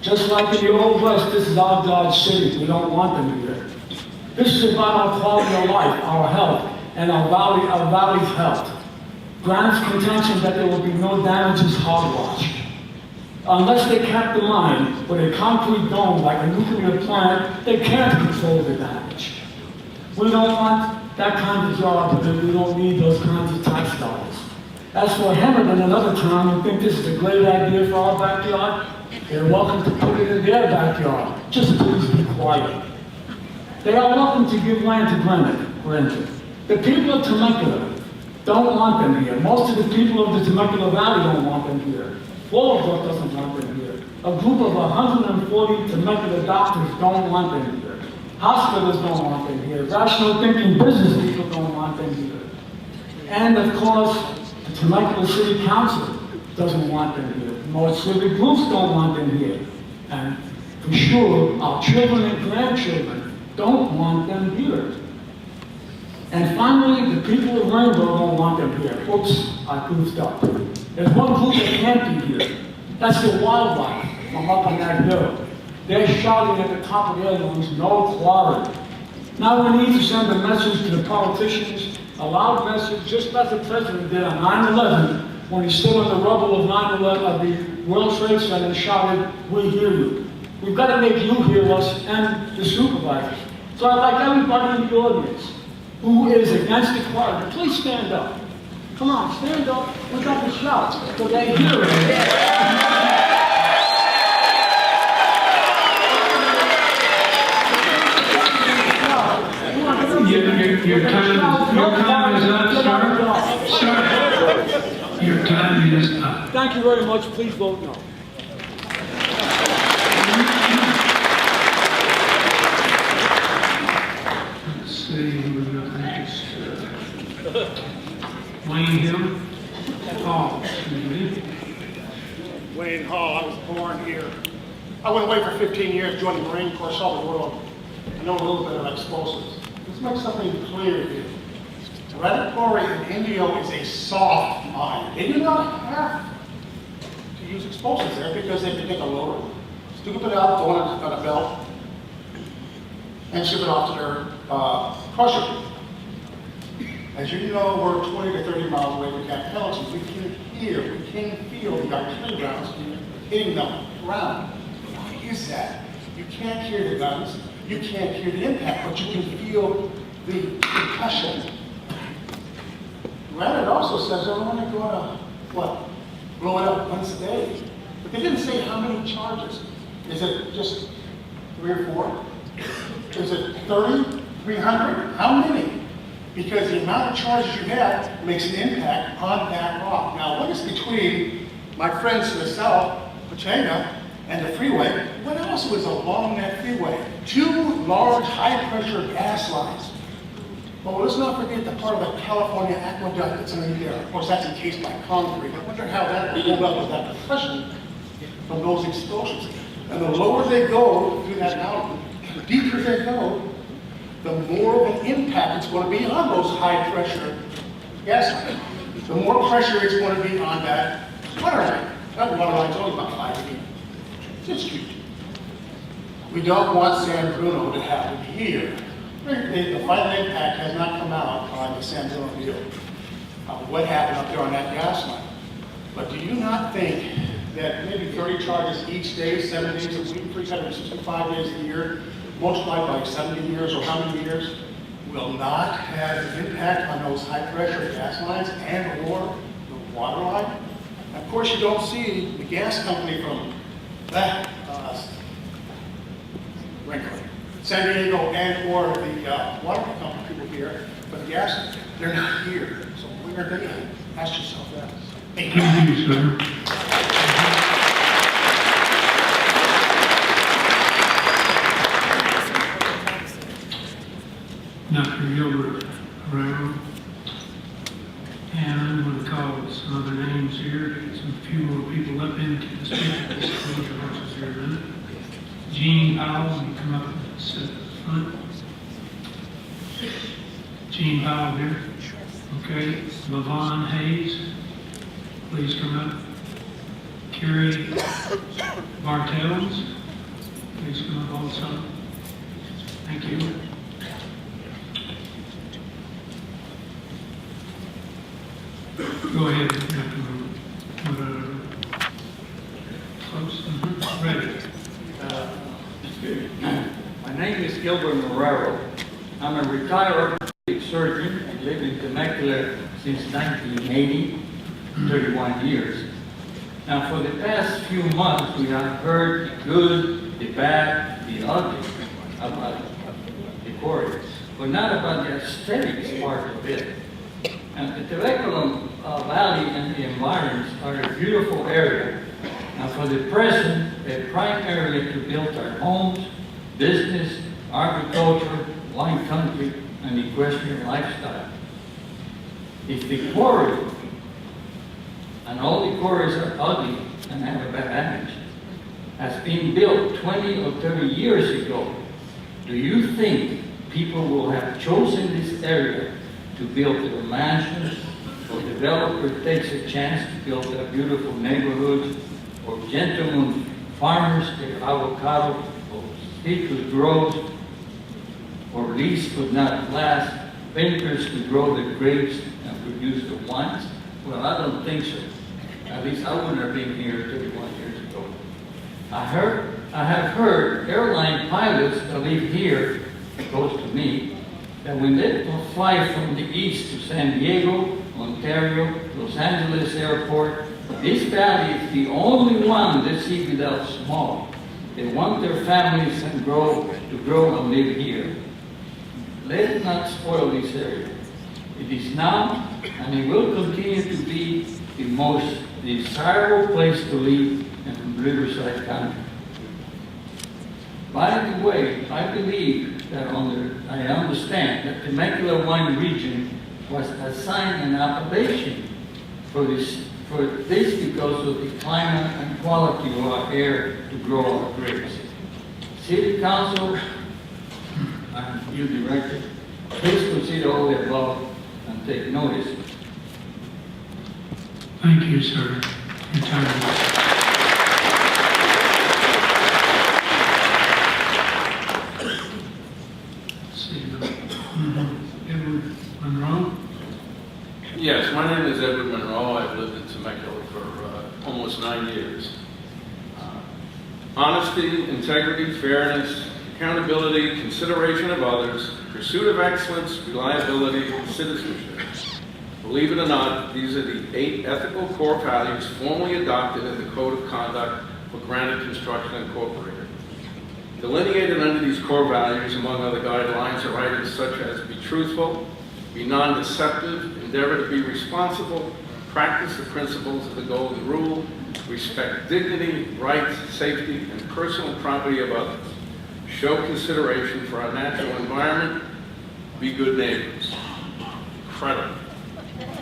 Speaker 11: Just like in the Old West, this is our Dodge City. We don't want them here. This is about our quality of life, our health, and our valley's health. Granite's contention that there will be no damage is hogwash. Unless they cap the line with a concrete dome like a nuclear plant, they can't control the damage. We don't want that kind of job because we don't need those kinds of tax dollars. As for Hammond and another town who think this is a great idea for our backyard, they're welcome to put it in their backyard. Just please be quiet. They are welcome to give land to granted. The people of Temecula don't want them here. Most of the people of the Temecula Valley don't want them here. Fallbrook doesn't want them here. A group of 140 Temecula doctors don't want them here. Hospitals don't want them here. Rational thinking business people don't want them here. And of course, the Temecula City Council doesn't want them here. Most civic groups don't want them here. And for sure, our children and grandchildren don't want them here. And finally, the people of Rainbow don't want them here. Oops, I goofed up. There's one group that can't be here. That's the wildlife from up on that hill. they're shouting at the top of their lungs, no quarry. Now we need to send a message to the politicians, a loud message, just like the president did on 9/11, when he stood on the rubble of 9/11 of the World Trade Center and shouted, "We hear you." We've got to make you hear us and the supervisors. So I'd like everybody in the audience who is against the quarry, to please stand up. Come on, stand up. We got to shout so they hear it.
Speaker 1: Your time is up, sir. Your time is up.
Speaker 11: Thank you very much. Please vote no.
Speaker 1: Let's see, we're gonna think it's Wayne Hill. Hall, excuse me.
Speaker 12: Wayne Hall, I was born here. I went away for 15 years, joined the Marine Corps, saw the world. I know a little bit about explosives. Let's make something clear here. Quarry in Indio is a soft mine. They do not have to use explosives there because they can take a loader, scoop it out, throw it on a belt, and ship it off to their crusher. As you know, we're 20 to 30 miles away from Camp Pendleton. We can hear, we can feel the artillery rounds hitting the ground. Why is that? You can't hear the guns, you can't hear the impact, but you can feel the concussion. Granted, it also says they're only going to, blow it up once a day. But they didn't say how many charges. Is it just 3 or 4? Is it 30, 300? How many? Because the amount of charges you have makes an impact on that rock. Now, what is between my friends to the south, Pachanga, and the freeway? What else was along that freeway? 2 large high-pressure gas lines. Well, let's not forget the part of the California aqueduct that's underneath there. Of course, that's encased by concrete. I wonder how that will hold up with that compression from those explosions. And the lower they go through that mountain, the deeper they go, the more of an impact it's going to be on those high-pressure gas lines. The more pressure it's going to be on that water line. That water line's only about 5 feet. It's huge. We don't want San Bruno to happen here. The final impact has not come out on the San Bruno deal. What happened up there on that gas line? But do you not think that maybe 30 charges each day, 7 days a week, 365 days a year, multiplied by 70 years or how many years, will not have an impact on those high-pressure gas lines and or the water line? Of course, you don't see the gas company from that San Diego and or the water company people here, but the gas, they're not here. So where are they at? Ask yourself that.
Speaker 1: Thank you, sir. Dr. Gilbert Herrero. And I'm going to call some other names here, get some few more people up into the speakers. Here in a minute. Gene Powell, you come up and sit at the front. Gene Powell here. Okay. LaVon Hayes, please come up. Carrie Bartels, please come up also. Thank you. Go ahead, Dr. Close. Ready.
Speaker 13: My name is Gilbert Herrero. I'm a retired orthopedic surgeon and lived in Temecula since 1980, 31 years. Now, for the past few months, we have heard the good, the bad, the ugly about the quarry, but not about the aesthetics part of it. And the Temecula Valley and the environs are a beautiful area. Now, for the present, a prime area to build our homes, business, agriculture, wine country, and equestrian lifestyle. If the quarry, and all the quarries are ugly and have a bad image, has been built 20 or 30 years ago, do you think people will have chosen this area to build their mansions, or developer takes a chance to build their beautiful neighborhoods, or gentlemen farmers their avocado He could grow, or lease could not last. Vineyards could grow the grapes and produce the wines. Well, I don't think so. At least I wouldn't have been here 31 years ago. I have heard airline pilots that live here, close to me, that when they fly from the east to San Diego, Ontario, Los Angeles Airport, this valley is the only one they see without smog. They want their families to grow and live here. Let's not spoil this area. It is now, and it will continue to be, the most desirable place to live in Riverside County. By the way, I believe that I understand that the Temecula wine region was assigned an appellation for this because of the climate and quality of our air to grow our grapes. City Council and you, Director, please consider all the above and take notice.
Speaker 1: Thank you, sir. Your time is up. Edward Monroe.
Speaker 14: Yes, my name is Edward Monroe. I've lived in Temecula for almost 9 years. Honesty, integrity, fairness, accountability, consideration of others, pursuit of excellence, reliability, and citizenship. Believe it or not, these are the 8 ethical core values formally adopted in the Code of Conduct for Granite Construction Incorporated. Delineated under these core values, among other guidelines, are items such as be truthful, be non-deceptive, endeavor to be responsible, practice the principles of the Golden Rule, respect dignity, rights, safety, and personal property of others, show consideration for our natural environment, be good neighbors. Incredible.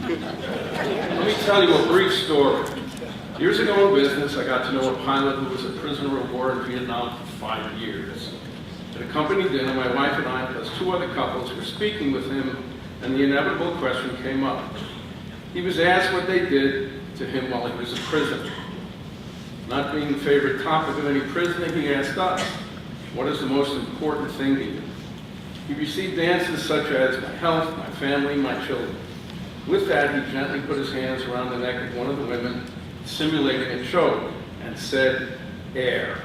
Speaker 14: Let me tell you a brief story. Years ago in business, I got to know a pilot who was a prisoner of war in Vietnam for 5 years. At a company dinner, my wife and I, plus 2 other couples, were speaking with him, and the inevitable question came up. He was asked what they did to him while he was a prisoner. Not being the favorite topic of any prisoner, he asked us, what is the most important thing to you? He received answers such as my health, my family, my children. With that, he gently put his hands around the neck of one of the women, simulating a choke, and said, air.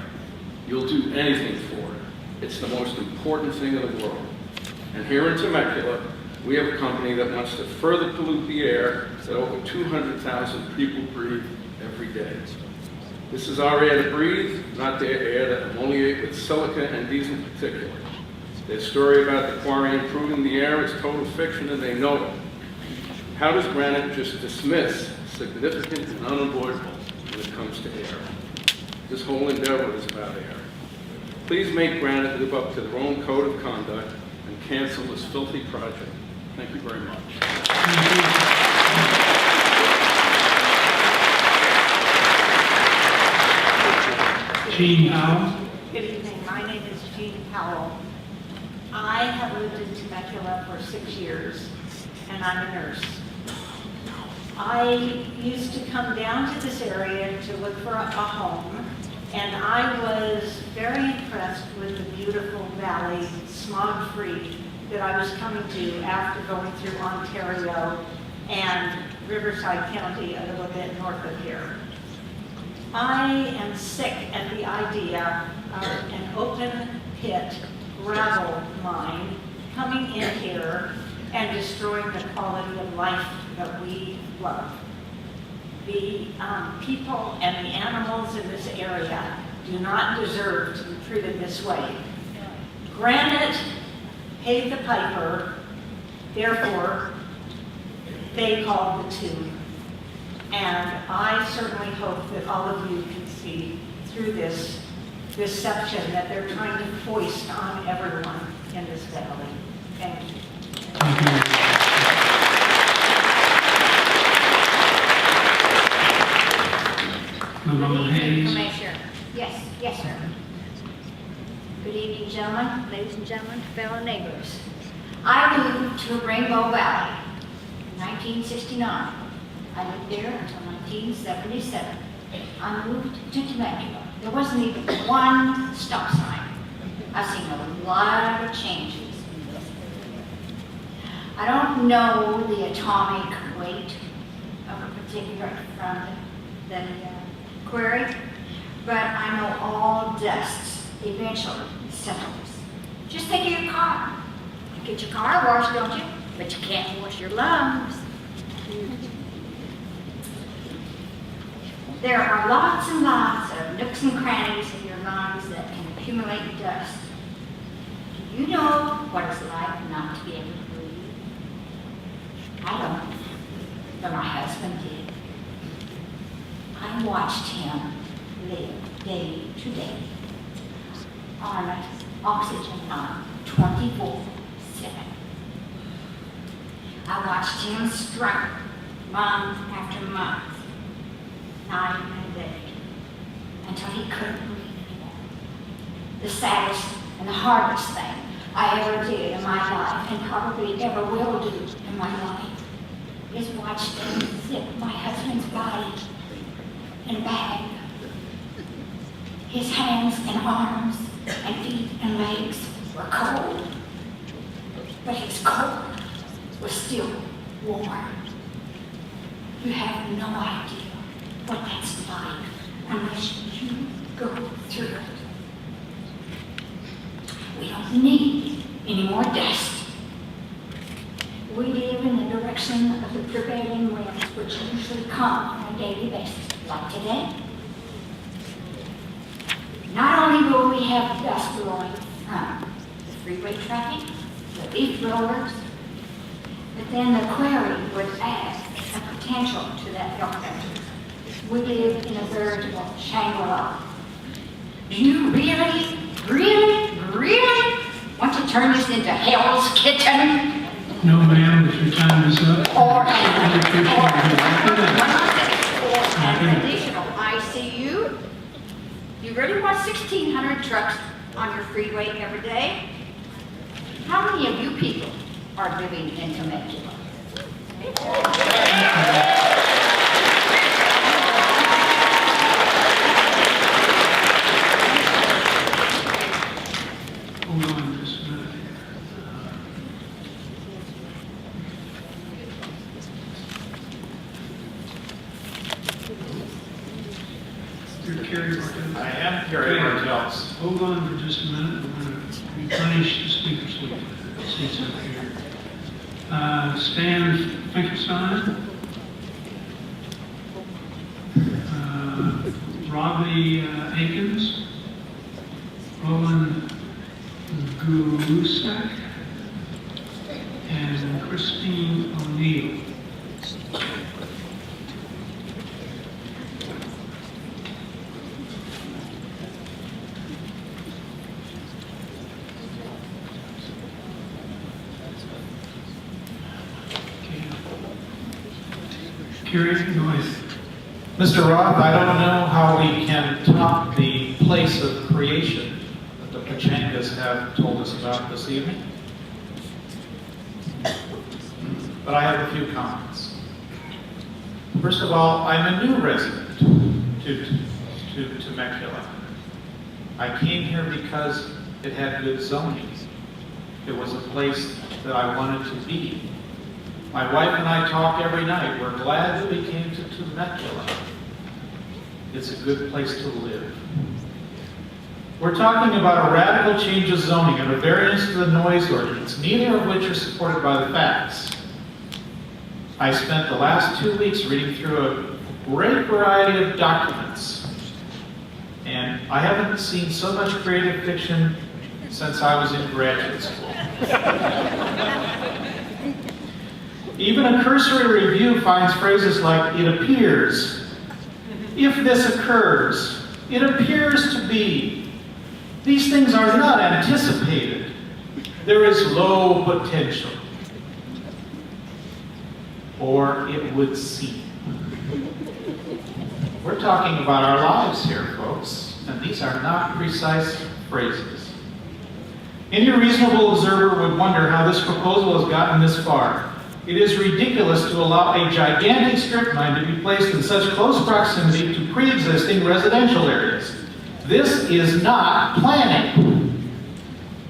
Speaker 14: You'll do anything for it. It's the most important thing in the world. And here in Temecula, we have a company that wants to further pollute the air that over 200,000 people breathe every day. This is our air to breathe, not their air that ammoniate with silica and diesel particulate. Their story about the quarry improving the air is total fiction, and they know it. How does Granite just dismiss significant and unavoidable when it comes to air? This whole endeavor is about air. Please make Granite live up to their own code of conduct and cancel this filthy project. Thank you very much.
Speaker 1: Jean Howell.
Speaker 15: Good evening. My name is Jean Powell. I have lived in Temecula for 6 years, and I'm a nurse. I used to come down to this area to look for a home, and I was very impressed with the beautiful valley, smog-free, that I was coming to after going through Ontario and Riverside County a little bit north of here. I am sick at the idea of an open pit gravel mine coming in here and destroying the quality of life that we love. The people and the animals in this area do not deserve to be treated this way. Granite paid the piper, therefore they called the tune. And I certainly hope that all of you can see through this deception that they're trying to foist on everyone in this valley. Thank you.
Speaker 16: Commissioner. Yes, sir. Good evening, gentlemen, ladies and gentlemen, fellow neighbors. I moved to Rainbow Valley in 1969. I lived there until 1977. I moved to Temecula. There wasn't even one stop sign. I've seen a lot of changes in this area. I don't know the atomic weight of a particular from the quarry, but I know all dust eventually settles. Just think of your car. You get your car washed, don't you? But you can't wash your lungs. There are lots and lots of nooks and crannies in your lungs that can accumulate dust. Do you know what it's like not to be able to breathe? I don't, but my husband did. I watched him live day to day on oxygen line 24/7. I watched him struggle month after month, night and day, until he couldn't breathe anymore. The saddest and the hardest thing I ever did in my life, and probably ever will do in my life, is watch them zip my husband's body in a bag. His hands and arms and feet and legs were cold, but his core was still warm. You have no idea what that's like unless you go through it. We don't need any more dust. We live in the direction of the prevailing winds, which usually come on a daily basis, like today. Not only will we have dust blowing from the freeway traffic, the leaf blowers, but then the quarry would add a potential to that documentary. We live in a veritable Shangri-La. Do you really want to turn this into Hell's Kitchen?
Speaker 1: No, ma'am, if your time is up.
Speaker 16: Or an additional ICU? You really want 1,600 trucks on your freeway every day? How many of you people are living in Temecula?
Speaker 1: Hold on just a minute here. You're Carrie Martell?
Speaker 17: I am Quarry Martels.
Speaker 1: Hold on for just a minute. We're going to replenish the speaker seats up here. Stan Finkelstein. Robbie Akins. Roland Gurusak. And Christine O'Neill. Carrie, go ahead.
Speaker 17: Mr. Roth, I don't know how we can top the place of creation that the Pachangas have told us about this evening. But I have a few comments. First of all, I'm a new resident to Temecula. I came here because it had good zoning. It was a place that I wanted to be. My wife and I talk every night. We're glad that we came to Temecula. It's a good place to live. We're talking about a radical change of zoning and a variance to the noise ordinance, neither of which are supported by the facts. I spent the last 2 weeks reading through a great variety of documents, and I haven't seen so much creative fiction since I was in graduate school. Even a cursory review finds phrases like, it appears, if this occurs, it appears to be. These things are not anticipated. There is low potential. Or it would seem. We're talking about our lives here, folks, and these are not precise phrases. Any reasonable observer would wonder how this proposal has gotten this far. It is ridiculous to allow a gigantic strip mine to be placed in such close proximity to pre-existing residential areas. This is not planning.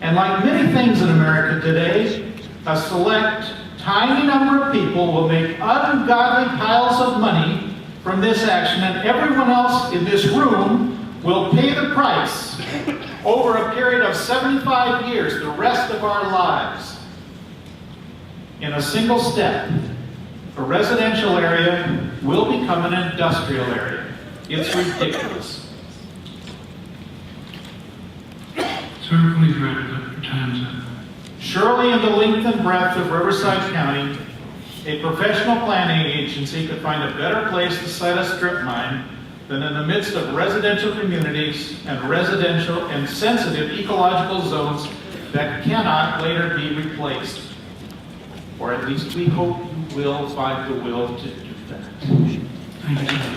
Speaker 17: And like many things in America today, a select, tiny number of people will make ungodly piles of money from this action, and everyone else in this room will pay the price over a period of 75 years, the rest of our lives. In a single step, a residential area will become an industrial area. It's ridiculous.
Speaker 1: Sir, please wrap it up. Your time's up.
Speaker 17: Surely in the length and breadth of Riverside County, a professional planning agency could find a better place to site a strip mine than in the midst of residential communities and residential and sensitive ecological zones that cannot later be replaced. Or at least we hope you will find the will to do that.
Speaker 1: Thank you, sir.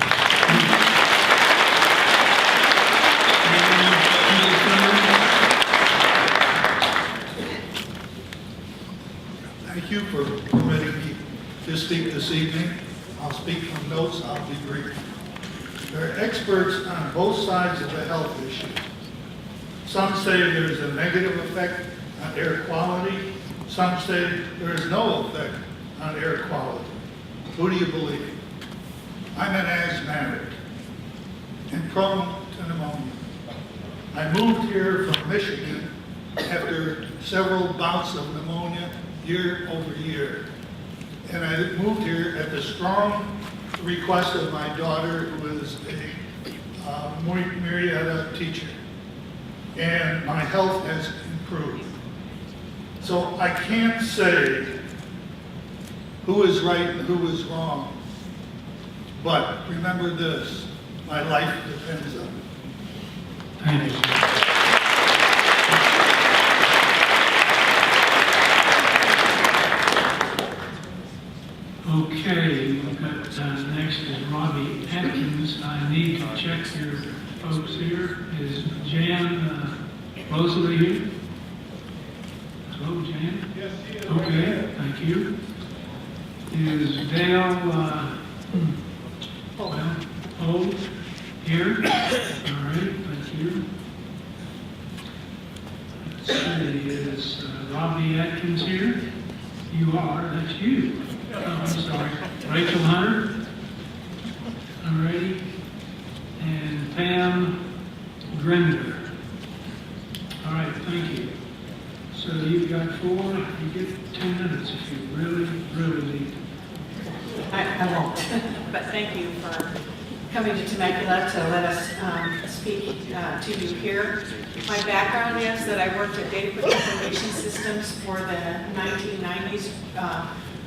Speaker 18: Thank you for permitting me to speak this evening. I'll speak from notes, I'll be brief. There are experts on both sides of the health issue. Some say there's a negative effect on air quality. Some say there is no effect on air quality. Who do you believe? I'm an asthmatic and prone to pneumonia. I moved here from Michigan after several bouts of pneumonia year over year. And I moved here at the strong request of my daughter, who is a Marietta teacher. And my health has improved. So I can't say who is right and who is wrong. But remember this, my life depends on it.
Speaker 1: Thank you. Okay, we've got next is Robbie Atkins. I need to check your folks here. Is Jan Mosley here? Hello, Jan?
Speaker 18: Yes, he is.
Speaker 1: Okay, thank you. Is Dale Hole here? All right, thank you. Let's see, is Robbie Atkins here? You are, that's you. Oh, I'm sorry. Rachel Hunter? All righty. And Pam Grinder. All right, thank you. So you've got 4, you get 10 minutes if you really need to.
Speaker 19: I won't, but thank you for coming to Temecula to let us speak to you here. My background is that I worked at Data Information Systems for the 1990s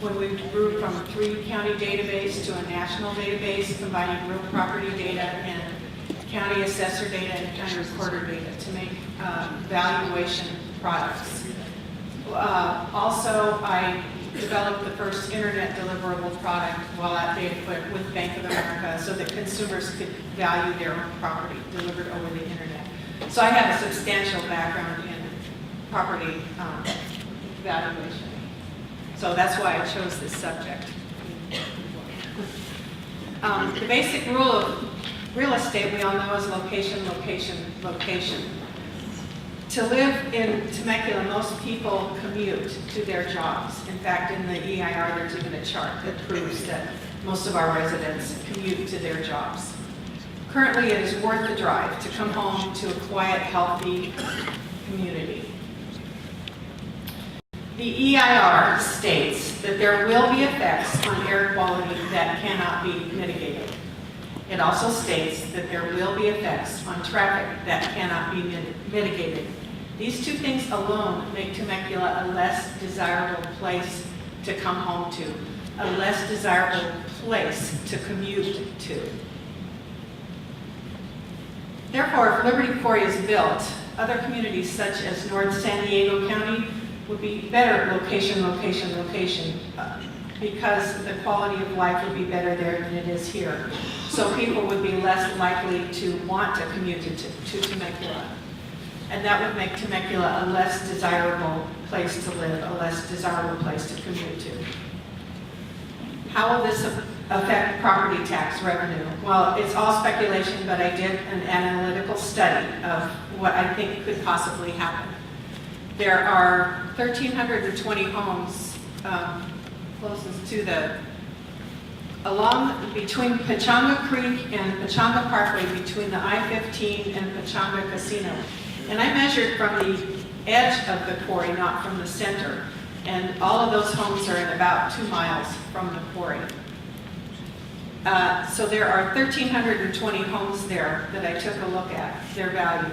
Speaker 19: when we grew from a 3-county database to a national database, combining real property data and county assessor data and county recorder data to make valuation products. Also, I developed the first internet deliverable product while at DataQuick with Bank of America so that consumers could value their own property delivered over the internet. So I have a substantial background in property valuation. So that's why I chose this subject. The basic rule of real estate we all know is location, location, location. To live in Temecula, most people commute to their jobs. In fact, in the EIR, there's even a chart that proves that most of our residents commute to their jobs. Currently, it is worth the drive to come home to a quiet, healthy community. The EIR states that there will be effects on air quality that cannot be mitigated. It also states that there will be effects on traffic that cannot be mitigated. These two things alone make Temecula a less desirable place to come home to, a less desirable place to commute to. Therefore, if Liberty Quarry is built, other communities such as North San Diego County would be better location, location, location, because the quality of life would be better there than it is here. So people would be less likely to want to commute to Temecula. And that would make Temecula a less desirable place to live, a less desirable place to commute to. How will this affect property tax revenue? Well, it's all speculation, but I did an analytical study of what I think could possibly happen. There are 1,320 homes closest to along between Pechanga Creek and Pechanga Parkway, between the I-15 and Pechanga Casino. And I measured from the edge of the quarry, not from the center. And all of those homes are in about 2 miles from the quarry. So there are 1,320 homes there that I took a look at, their value.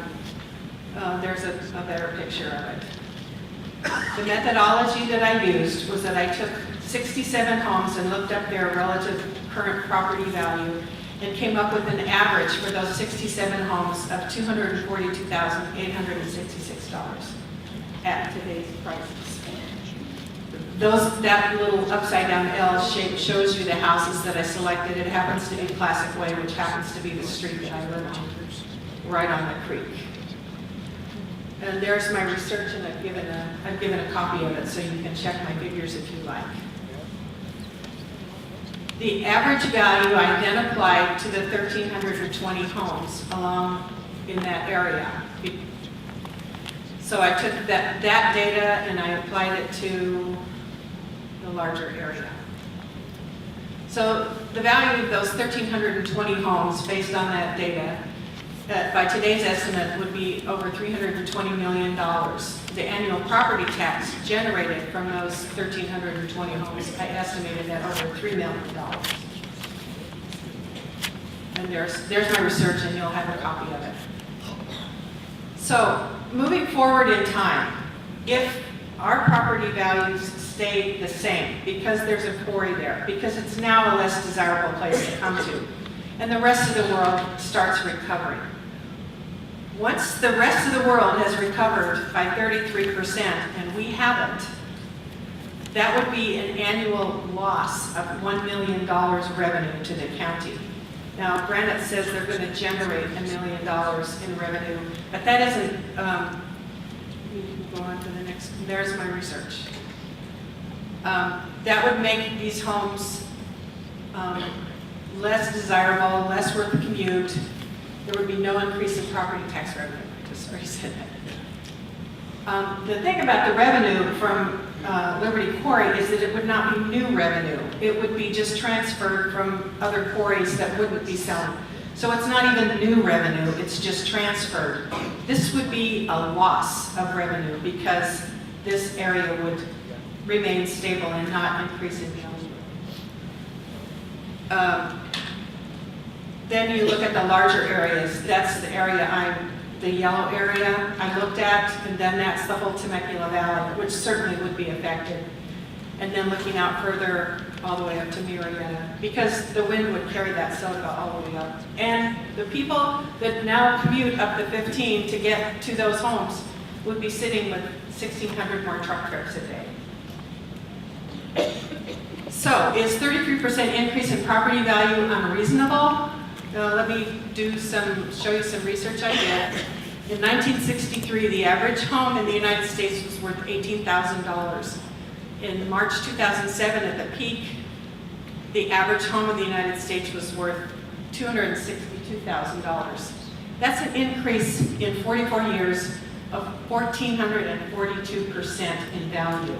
Speaker 19: There's a better picture of it. The methodology that I used was that I took 67 homes and looked up their relative current property value and came up with an average for those 67 homes of $242,866 at today's prices. That little upside down L shape shows you the houses that I selected. It happens to be Classic Way, which happens to be the street that I live on, right on the creek. And there's my research, and I've given a copy of it so you can check my figures if you like. The average value I then applied to the 1,320 homes along in that area. So I took that data and I applied it to the larger area. So the value of those 1,320 homes based on that data, by today's estimate, would be over $320 million. The annual property tax generated from those 1,320 homes, I estimated at over $3 million. And there's my research, and you'll have a copy of it. So, moving forward in time, if our property values stay the same, because there's a quarry there, because it's now a less desirable place to come to, and the rest of the world starts recovering. Once the rest of the world has recovered by 33%, and we haven't, that would be an annual loss of $1 million revenue to the county. Now, Granite says they're going to generate $1 million in revenue, but that isn't, you can go on to the next, there's my research. That would make these homes less desirable, less worth the commute. There would be no increase in property tax revenue. I just already said that. The thing about the revenue from Liberty Quarry is that it would not be new revenue. It would be just transferred from other quarries that wouldn't be selling. So it's not even new revenue, it's just transferred. This would be a loss of revenue because this area would remain stable and not increase in value. Then you look at the larger areas. That's the area the yellow area I looked at, and then that's the whole Temecula Valley, which certainly would be affected. And then looking out further, all the way up to Murrieta, because the wind would carry that silica all the way up. And the people that now commute up the 15 to get to those homes would be sitting with 1,600 more truck trips a day. So, is 33% increase in property value unreasonable? Let me show you some research I did. In 1963, the average home in the United States was worth $18,000. In March 2007, at the peak, the average home in the United States was worth $262,000. That's an increase in 44 years of 1,442% in value.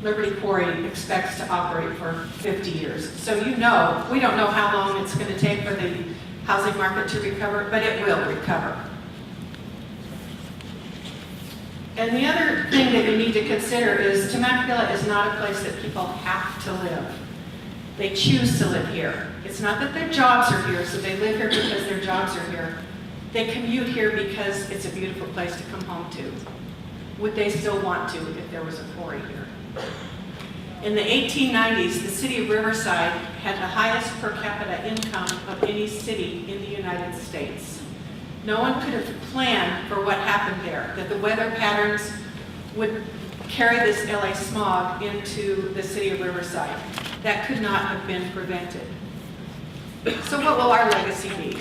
Speaker 19: Liberty Quarry expects to operate for 50 years. So we don't know how long it's going to take for the housing market to recover, but it will recover. And the other thing that you need to consider is Temecula is not a place that people have to live. They choose to live here. It's not that their jobs are here, so they live here because their jobs are here. They commute here because it's a beautiful place to come home to. Would they still want to if there was a quarry here? In the 1890s, the city of Riverside had the highest per capita income of any city in the United States. No one could have planned for what happened there, that the weather patterns would carry this LA smog into the city of Riverside. That could not have been prevented. So what will our legacy be?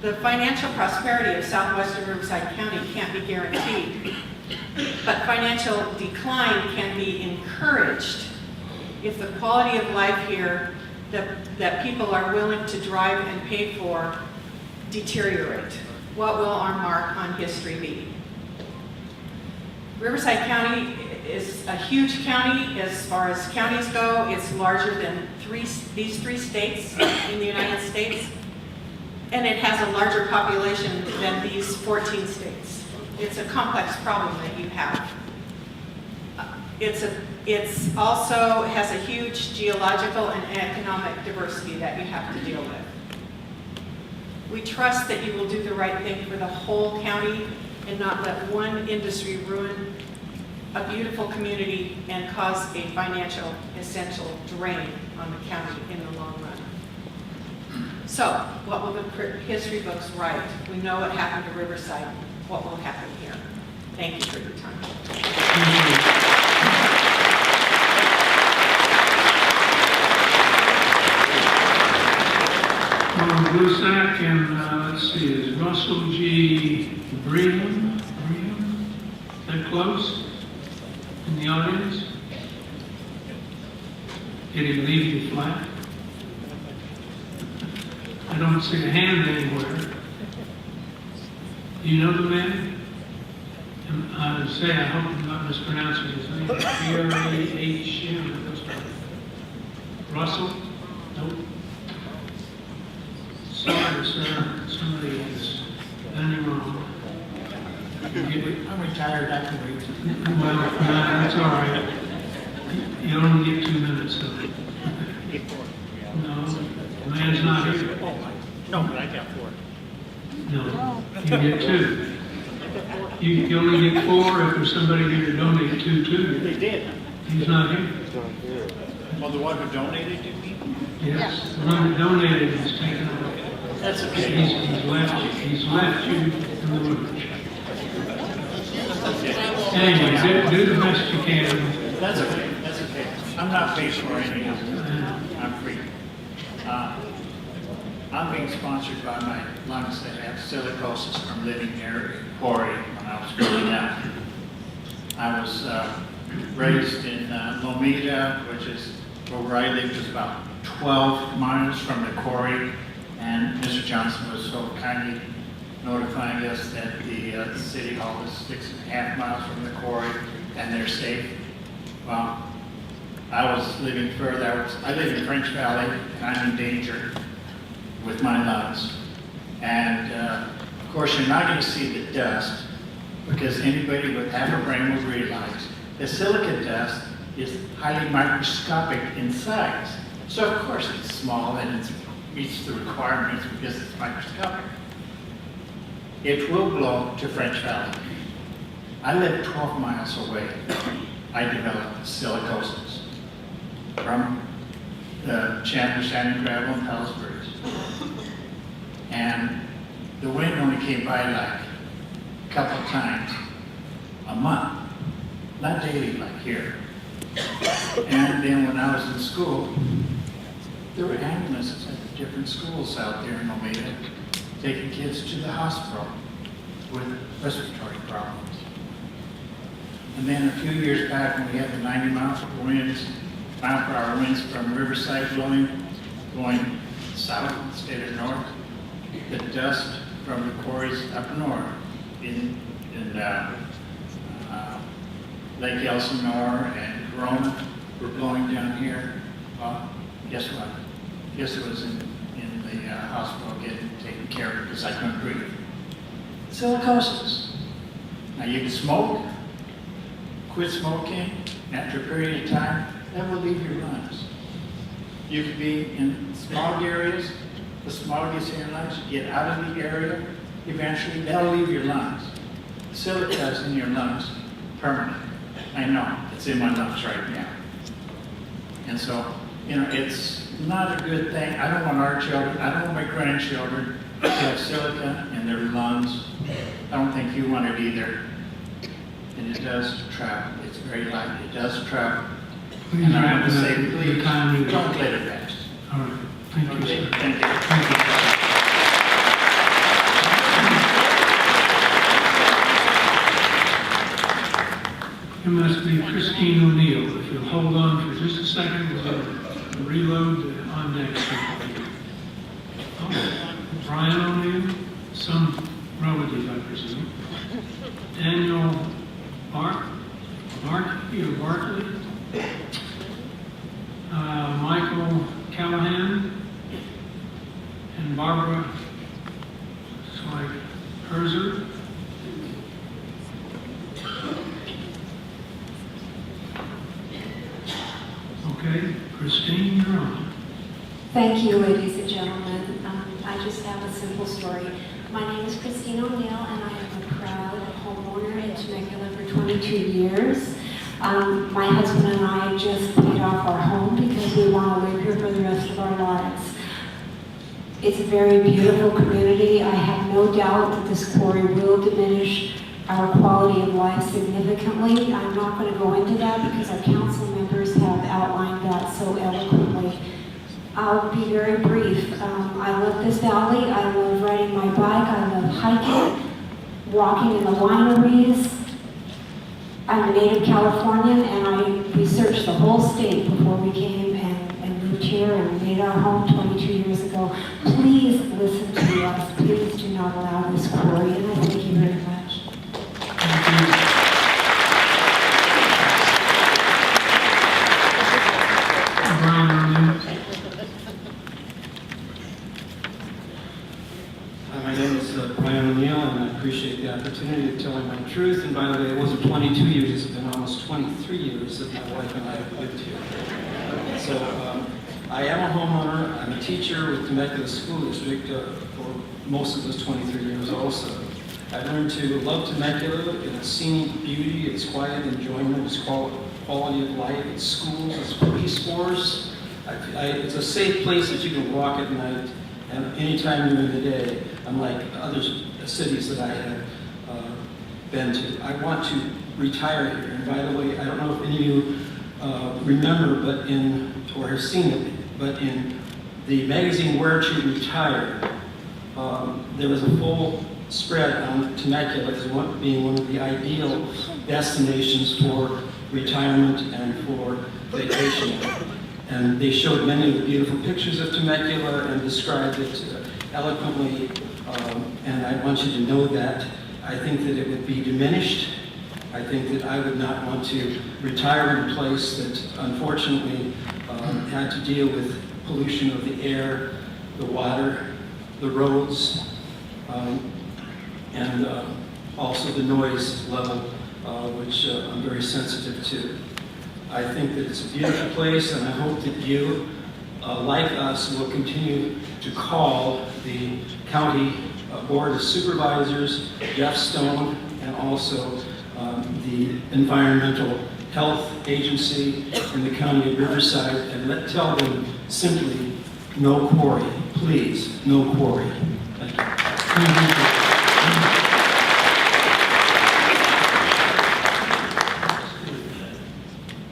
Speaker 19: The financial prosperity of southwestern Riverside County can't be guaranteed, but financial decline can be encouraged if the quality of life here that people are willing to drive and pay for deteriorate. What will our mark on history be? Riverside County is a huge county as far as counties go. It's larger than these three states in the United States. And it has a larger population than these 14 states. It's a complex problem that you have. It's also has a huge geological and economic diversity that you have to deal with. We trust that you will do the right thing for the whole county and not let one industry ruin a beautiful community and cause a financial essential drain on the county in the long run. So, what will the history books write? We know what happened to Riverside. What will happen here? Thank you for your time.
Speaker 1: Blue Sack, and let's see, is Russell G. Bream? Is that close? In the audience? Did he leave you flat? I don't see a hand anywhere. Do you know the man? I would say, I hope I'm not mispronouncing his name. B-R-A-H-M. Russell? Nope. Sorry, sir. Somebody has done you wrong.
Speaker 13: I'm retired, I can wait.
Speaker 1: Well, that's all right. You only get 2 minutes, though. No, the man's not here.
Speaker 12: No, but I got 4.
Speaker 1: No, you get 2. You only get 4 if there's somebody here to donate 2 to you.
Speaker 12: They did.
Speaker 1: He's not here.
Speaker 12: Well, the one who donated to me?
Speaker 1: Yes, the one that donated is taken away.
Speaker 12: That's okay.
Speaker 1: He's left you in the woods. Anyway, do the best you can.
Speaker 12: That's okay, that's okay. I'm not paid for anything. I'm free. I'm being sponsored by my lungs that have silicosis from living near Quarry when I was growing up. I was raised in Lomita, which is where I lived, is about 12 miles from the quarry, and Mr. Johnson was so kindly notifying us that the city hall is 6.5 miles from the quarry, and they're safe. Well, I was living further. I live in French Valley, and I'm in danger with my lungs. And of course, you're not going to see the dust, because anybody with half a brain will realize the silica dust is highly microscopic in size. So of course it's small and it meets the requirements because it's microscopic. It will blow to French Valley. I live 12 miles away. I developed silicosis from the Chandler Sand and Gravel and Palisades. And the wind only came by like a couple of times a month, not daily like here. And then when I was in school, there were ambulances at the different schools out there in Lomita taking kids to the hospital with respiratory problems. And then a few years back when we had the 90 mile per hour winds from Riverside blowing, going south instead of north, the dust from the quarries up north in Lake Elsinore and Corona were blowing down here. Guess what? Guess it was in the hospital getting taken care of because I couldn't breathe. Silicosis. Now you can smoke, quit smoking after a period of time, that will leave your lungs. You could be in smog areas, the smog gets in your lungs, you get out of the area, eventually that'll leave your lungs. Silica is in your lungs permanent. I know, it's in my lungs right now. And so, it's not a good thing. I don't want our children, I don't want my grandchildren to have silica in their lungs. I don't think you want it either. And it does travel. It's very light. It does travel. And I want to say, please, don't let it pass.
Speaker 1: All right. Thank you, sir.
Speaker 12: Thank you.
Speaker 1: It must be Christine O'Neill. If you'll hold on for just a second, we'll reload the on next. Oh, Brian O'Neill, some relative, I presume. Daniel Bartley, Michael Callahan, and Barbara Herzer. Okay, Christine, you're on.
Speaker 20: Thank you, ladies and gentlemen. I just have a simple story. My name is Christine O'Neill, and I am a proud homeowner in Temecula for 22 years. My husband and I just paid off our home because we want to live here for the rest of our lives. It's a very beautiful community. I have no doubt that this quarry will diminish our quality of life significantly. I'm not going to go into that because our council members have outlined that so eloquently. I'll be very brief. I love this valley. I love riding my bike. I love hiking, walking in the wineries. I'm a native Californian, and I researched the whole state before we came and moved here and made our home 22 years ago. Please listen to us. Please do not allow this quarry, and I thank you very much.
Speaker 21: My name is Brian O'Neill, and I appreciate the opportunity of telling my truth. And by the way, it wasn't 22 years, it's been almost 23 years that my wife and I have lived here. So I am a homeowner. I'm a teacher with Temecula School District for most of those 23 years also. I've learned to love Temecula in its scenic beauty, its quiet enjoyment, its quality of life, its schools, its police force. It's a safe place that you can walk at night, and anytime during the day, unlike other cities that I have been to. I want to retire here. And by the way, I don't know if any of you remember, or have seen it, but in the magazine Where to Retire, there was a full spread on Temecula as being one of the ideal destinations for retirement and for vacationing. And they showed many of the beautiful pictures of Temecula and described it eloquently. And I want you to know that I think that it would be diminished. I think that I would not want to retire in a place that unfortunately had to deal with pollution of the air, the water, the roads, and also the noise level, which I'm very sensitive to. I think that it's a beautiful place, and I hope that you, like us, will continue to call the County Board of Supervisors, Jeff Stone, and also the Environmental Health Agency in the County of Riverside, and tell them simply, no quarry. Please, no quarry. Thank you.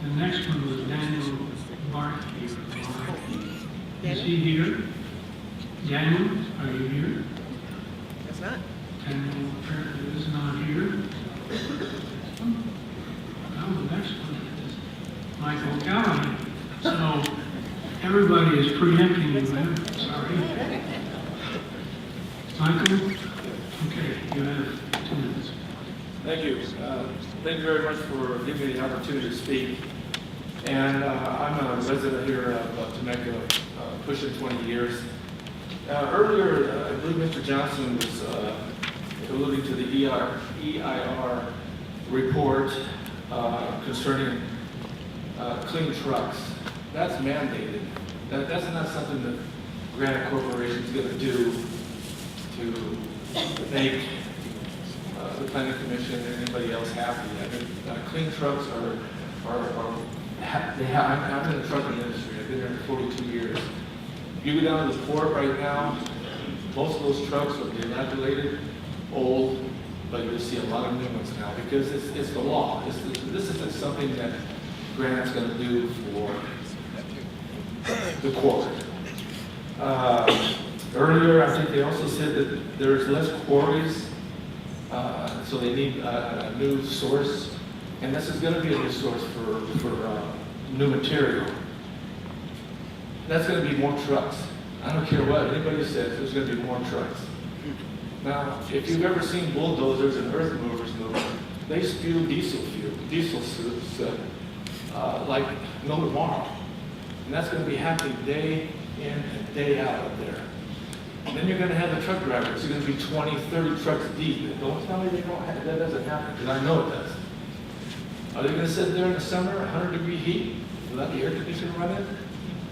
Speaker 1: The next one was Daniel Bartley. Is he here? Daniel, are you here?
Speaker 22: That's not.
Speaker 1: Daniel apparently is not here. Now the next one is Michael Callahan. So everybody is preempting you, man. Sorry. Michael? Okay, you have 2 minutes.
Speaker 23: Thank you. Thank you very much for giving me the opportunity to speak. And I'm a resident here of Temecula, pushing 20 years. Earlier, I believe Mr. Johnson was alluding to the EIR report concerning clean trucks. That's mandated. That's not something that Granite Corporation is going to do to make the planning commission and anybody else happy. I mean, clean trucks I'm in the trucking industry. I've been there for 42 years. You go down to the port right now, most of those trucks are dilapidated, old, but you'll see a lot of new ones now because it's the law. This isn't something that Granite's going to do for the court. Earlier, I think they also said that there's less quarries, so they need a new source, and this is going to be a new source for new material. That's going to be more trucks. I don't care what anybody says, there's going to be more trucks. Now, if you've ever seen bulldozers and earth movers move, they spew diesel like no tomorrow. And that's going to be happening day in and day out up there. And then you're going to have the truck drivers. You're going to be 20, 30 trucks deep. And don't tell me that doesn't happen, because I know it does. Are they going to sit there in the summer, 100-degree heat, without the air conditioner running?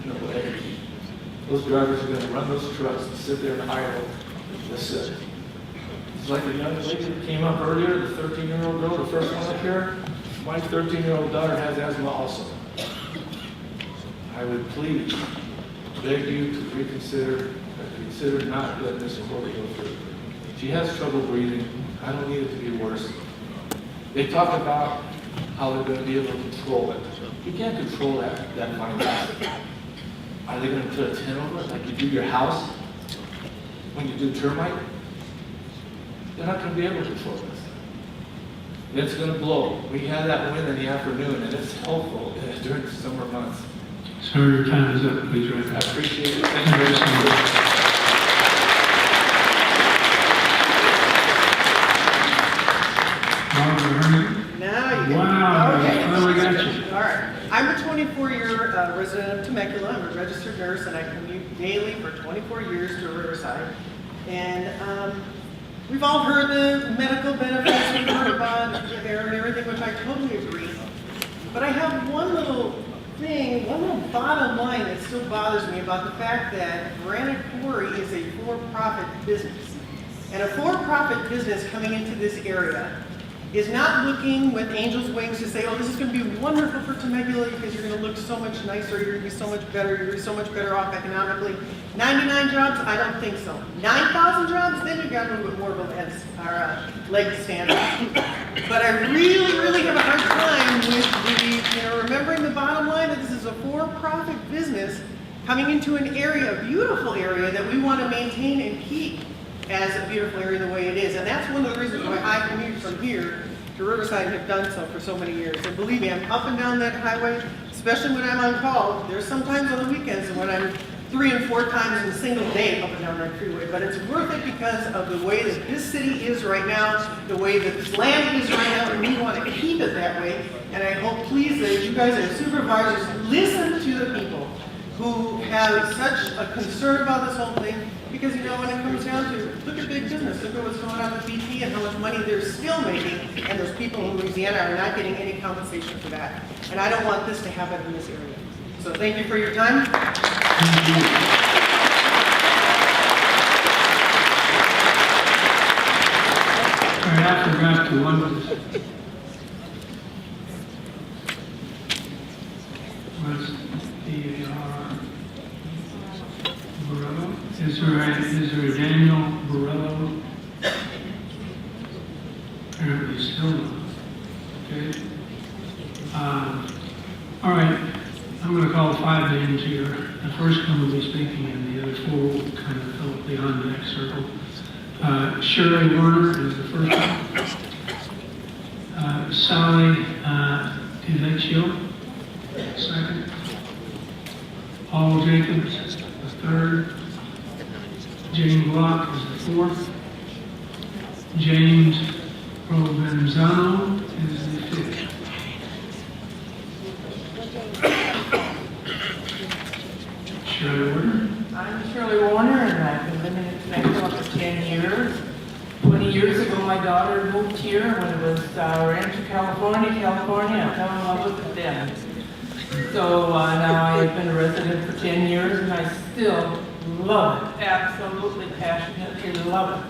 Speaker 23: No way. Those drivers are going to run those trucks and sit there and idle. Just sit. It's like the young lady that came up earlier, the 13-year-old girl, the first one up here. My 13-year-old daughter has asthma also. I would please beg you to consider not letting this Quarry go through. She has trouble breathing. I don't need it to be worse. They talk about how they're going to be able to control it. You can't control that virus. Are they going to put a tent over it like you do your house when you do termite? They're not going to be able to control this. It's going to blow. We had that wind in the afternoon, and it's helpful during the summer months.
Speaker 1: Sir, your time is up. Please wrap
Speaker 23: I
Speaker 1: up.
Speaker 23: appreciate it. Thank you very much.
Speaker 11: Now you
Speaker 1: Wow,
Speaker 11: Okay.
Speaker 1: finally got you.
Speaker 11: All right. I'm a 24-year resident of Temecula. I'm a registered nurse, and I commute daily for 24 years to Riverside. And we've all heard the medical benefits, we've heard about air and everything, which I totally agree. But I have one little thing, one little bottom line that still bothers me about the fact that Granite Quarry is a for-profit business. And a for-profit business coming into this area is not looking with angel's wings to say, oh, this is going to be wonderful for Temecula because you're going to look so much nicer, you're going to be so much better, you're going to be so much better off economically. 99 jobs? I don't think so. 9,000 jobs? Then you've got a little bit more of a leg to stand on. But I really, really have a hard time with remembering the bottom line that this is a for-profit business coming into an area, a beautiful area that we want to maintain and keep as a beautiful area the way it is. And that's one of the reasons why I commute from here to Riverside and have done so for so many years. And believe me, I'm up and down that highway, especially when I'm on call. There's sometimes on the weekends when I'm 3 and 4 times in a single day up and down that freeway. But it's worth it because of the way that this city is right now, the way that this land is right now, and we want to keep it that way. And I hope, please, that you guys as supervisors listen to the people who have such a concern about this whole thing. Because, when it comes down to, look at big business, look at what's going on with BP and how much money they're still making, and those people in Louisiana are not getting any compensation for that. And I don't want this to happen in this area. So thank you for your time.
Speaker 1: Thank you. All right, I forgot to what's Borello? Is there a Daniel Borello? Apparently still not. Okay. All right, I'm going to call 5 names here. The first one will be speaking, and the other 4 will kind of fill up beyond that circle. Shirley Warner is the first one. Sally DiVecchio, second. Paul Jacobs, the third. Jane Block is the fourth. James Provenzano is the fifth. Shirley Warner.
Speaker 2: I'm Shirley Warner, and I've been living in Temecula for 10 years. 20 years ago, my daughter moved here when it was Rancho, California. I fell in love with it then. So now I've been a resident for 10 years, and I still love it. Absolutely passionately love it.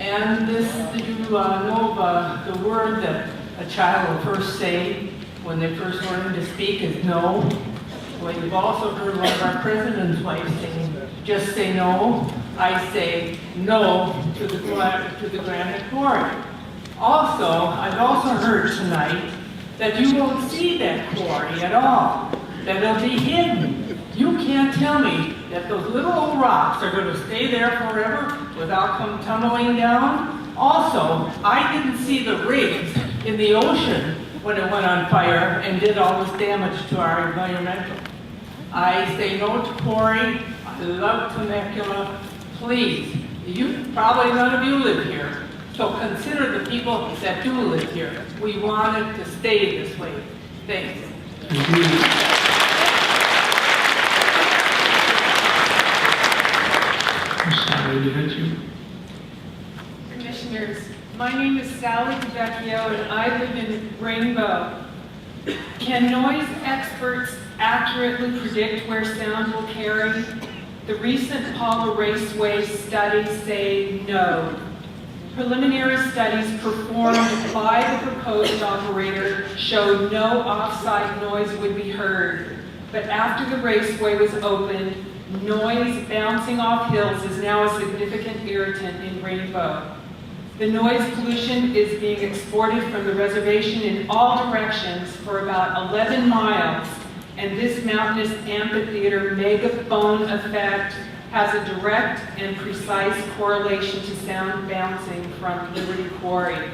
Speaker 2: And this, you know the word that a child will first say when they first learn to speak is no. Well, you've also heard one of our president's wives saying, just say no. I say no to the Granite Quarry. Also, I've also heard tonight that you won't see that quarry at all, that it'll be hidden. You can't tell me that those little old rocks are going to stay there forever without come tumbling down. Also, I didn't see the rigs in the ocean when it went on fire and did all this damage to our environmental. I say no to Quarry. I love Temecula. Please, probably none of you live here, So consider the people that do live here. We want it to stay this way. Thanks.
Speaker 1: Sorry to hit you.
Speaker 3: Commissioners, my name is Sally DeVecchio and I live in Rainbow. Can noise experts accurately predict where sound will carry? The recent Paula Raceway studies say no. Preliminary studies performed by the proposed operator showed no off-site noise would be heard. But after the raceway was opened, noise bouncing off hills is now a significant irritant in Rainbow. The noise pollution is being exported from the reservation in all directions for about 11 miles, and this mountainous amphitheater megaphone effect has a direct and precise correlation to sound bouncing from Liberty Quarry.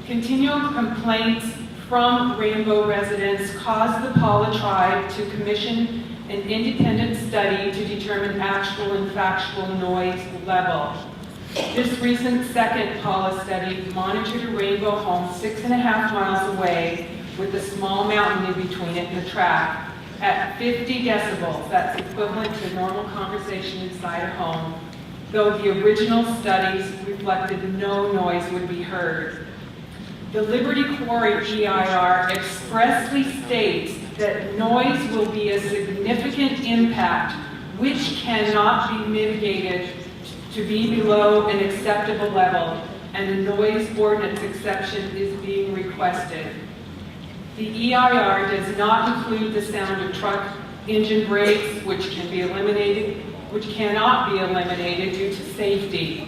Speaker 3: Continual complaints from Rainbow residents caused the Paula tribe to commission an independent study to determine actual and factual noise level. This recent second Paula study monitored a Rainbow home 6.5 miles away with a small mountain in between it and the track at 50 decibels. That's equivalent to normal conversation inside a home, though the original studies reflected no noise would be heard. The Liberty Quarry EIR expressly states that noise will be a significant impact which cannot be mitigated to be below an acceptable level, and a noise ordinance exception is being requested. The EIR does not include the sound of truck engine brakes, which cannot be eliminated due to safety.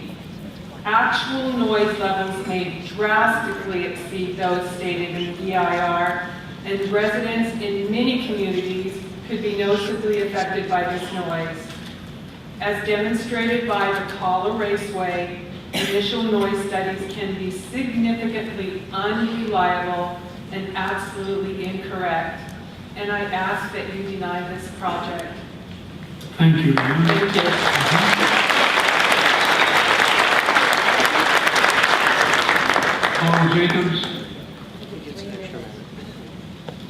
Speaker 3: Actual noise levels may drastically exceed those stated in the EIR, and residents in many communities could be noticeably affected by this noise. As demonstrated by the Paula Raceway, initial noise studies can be significantly unreliable and absolutely incorrect. And I ask that you deny this project.
Speaker 1: Thank you.
Speaker 2: Thank you.
Speaker 1: Paul Jacobs.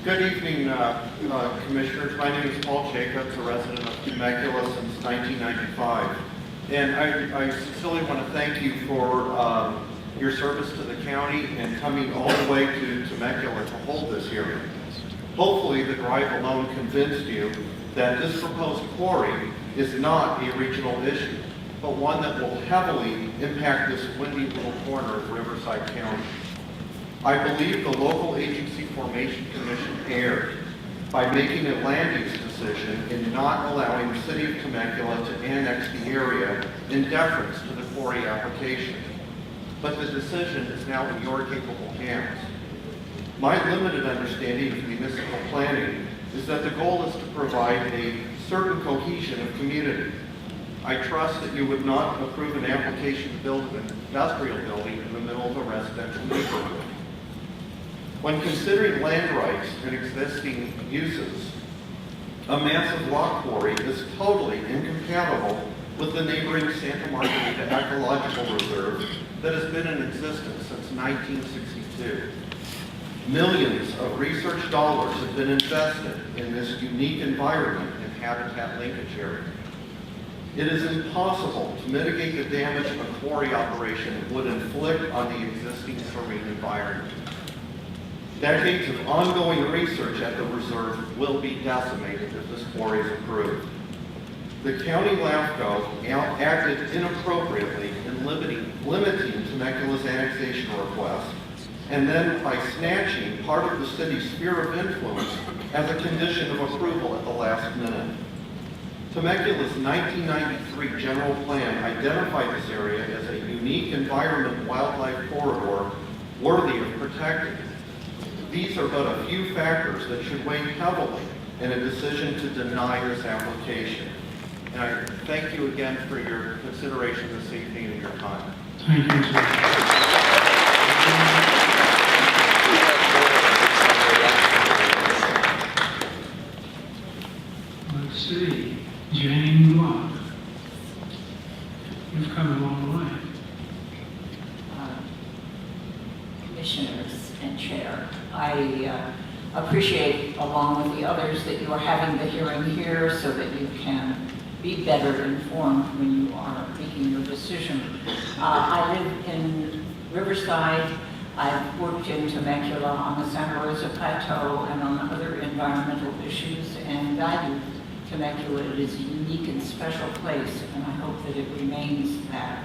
Speaker 4: Good evening, Commissioners. My name is Paul Jacobs, a resident of Temecula since 1995. And I sincerely want to thank you for your service to the county and coming all the way to Temecula to hold this hearing. Hopefully, the drive alone convinced you that this proposed quarry is not a regional issue, but one that will heavily impact this windy little corner of Riverside County. I believe the local agency formation commission erred by making a land use decision in not allowing the city of Temecula to annex the area in deference to the quarry application. But the decision is now in your capable hands. My limited understanding of municipal planning is that the goal is to provide a certain cohesion of community. I trust that you would not approve an application to build an industrial building in the middle of a residential neighborhood. When considering land rights and existing uses, a massive rock quarry is totally incompatible with the neighboring Santa Margarita Ecological Reserve that has been in existence since 1962. Millions of research dollars have been invested in this unique environment and habitat linkage area. It is impossible to mitigate the damage a quarry operation would inflict on the existing serene environment. Decades of ongoing research at the reserve will be decimated if this quarry is approved. The county LAFCO acted inappropriately in limiting Temecula's annexation request, and then by snatching part of the city's sphere of influence as a condition of approval at the last minute. Temecula's 1993 general plan identified this area as a unique environment wildlife corridor worthy of protecting. These are but a few factors that should weigh heavily in a decision to deny this application. And I thank you again for your consideration this evening and your time.
Speaker 1: Thank you, sir. Let's see. Jane Block. You've come a long way.
Speaker 5: commissioners and chair. I appreciate, along with the others, that you are having the hearing here so that you can be better informed when you are making your decision. I live in Riverside. I've worked in Temecula on the Santa Rosa Plateau and on other environmental issues and value Temecula. It is a unique and special place, and I hope that it remains that.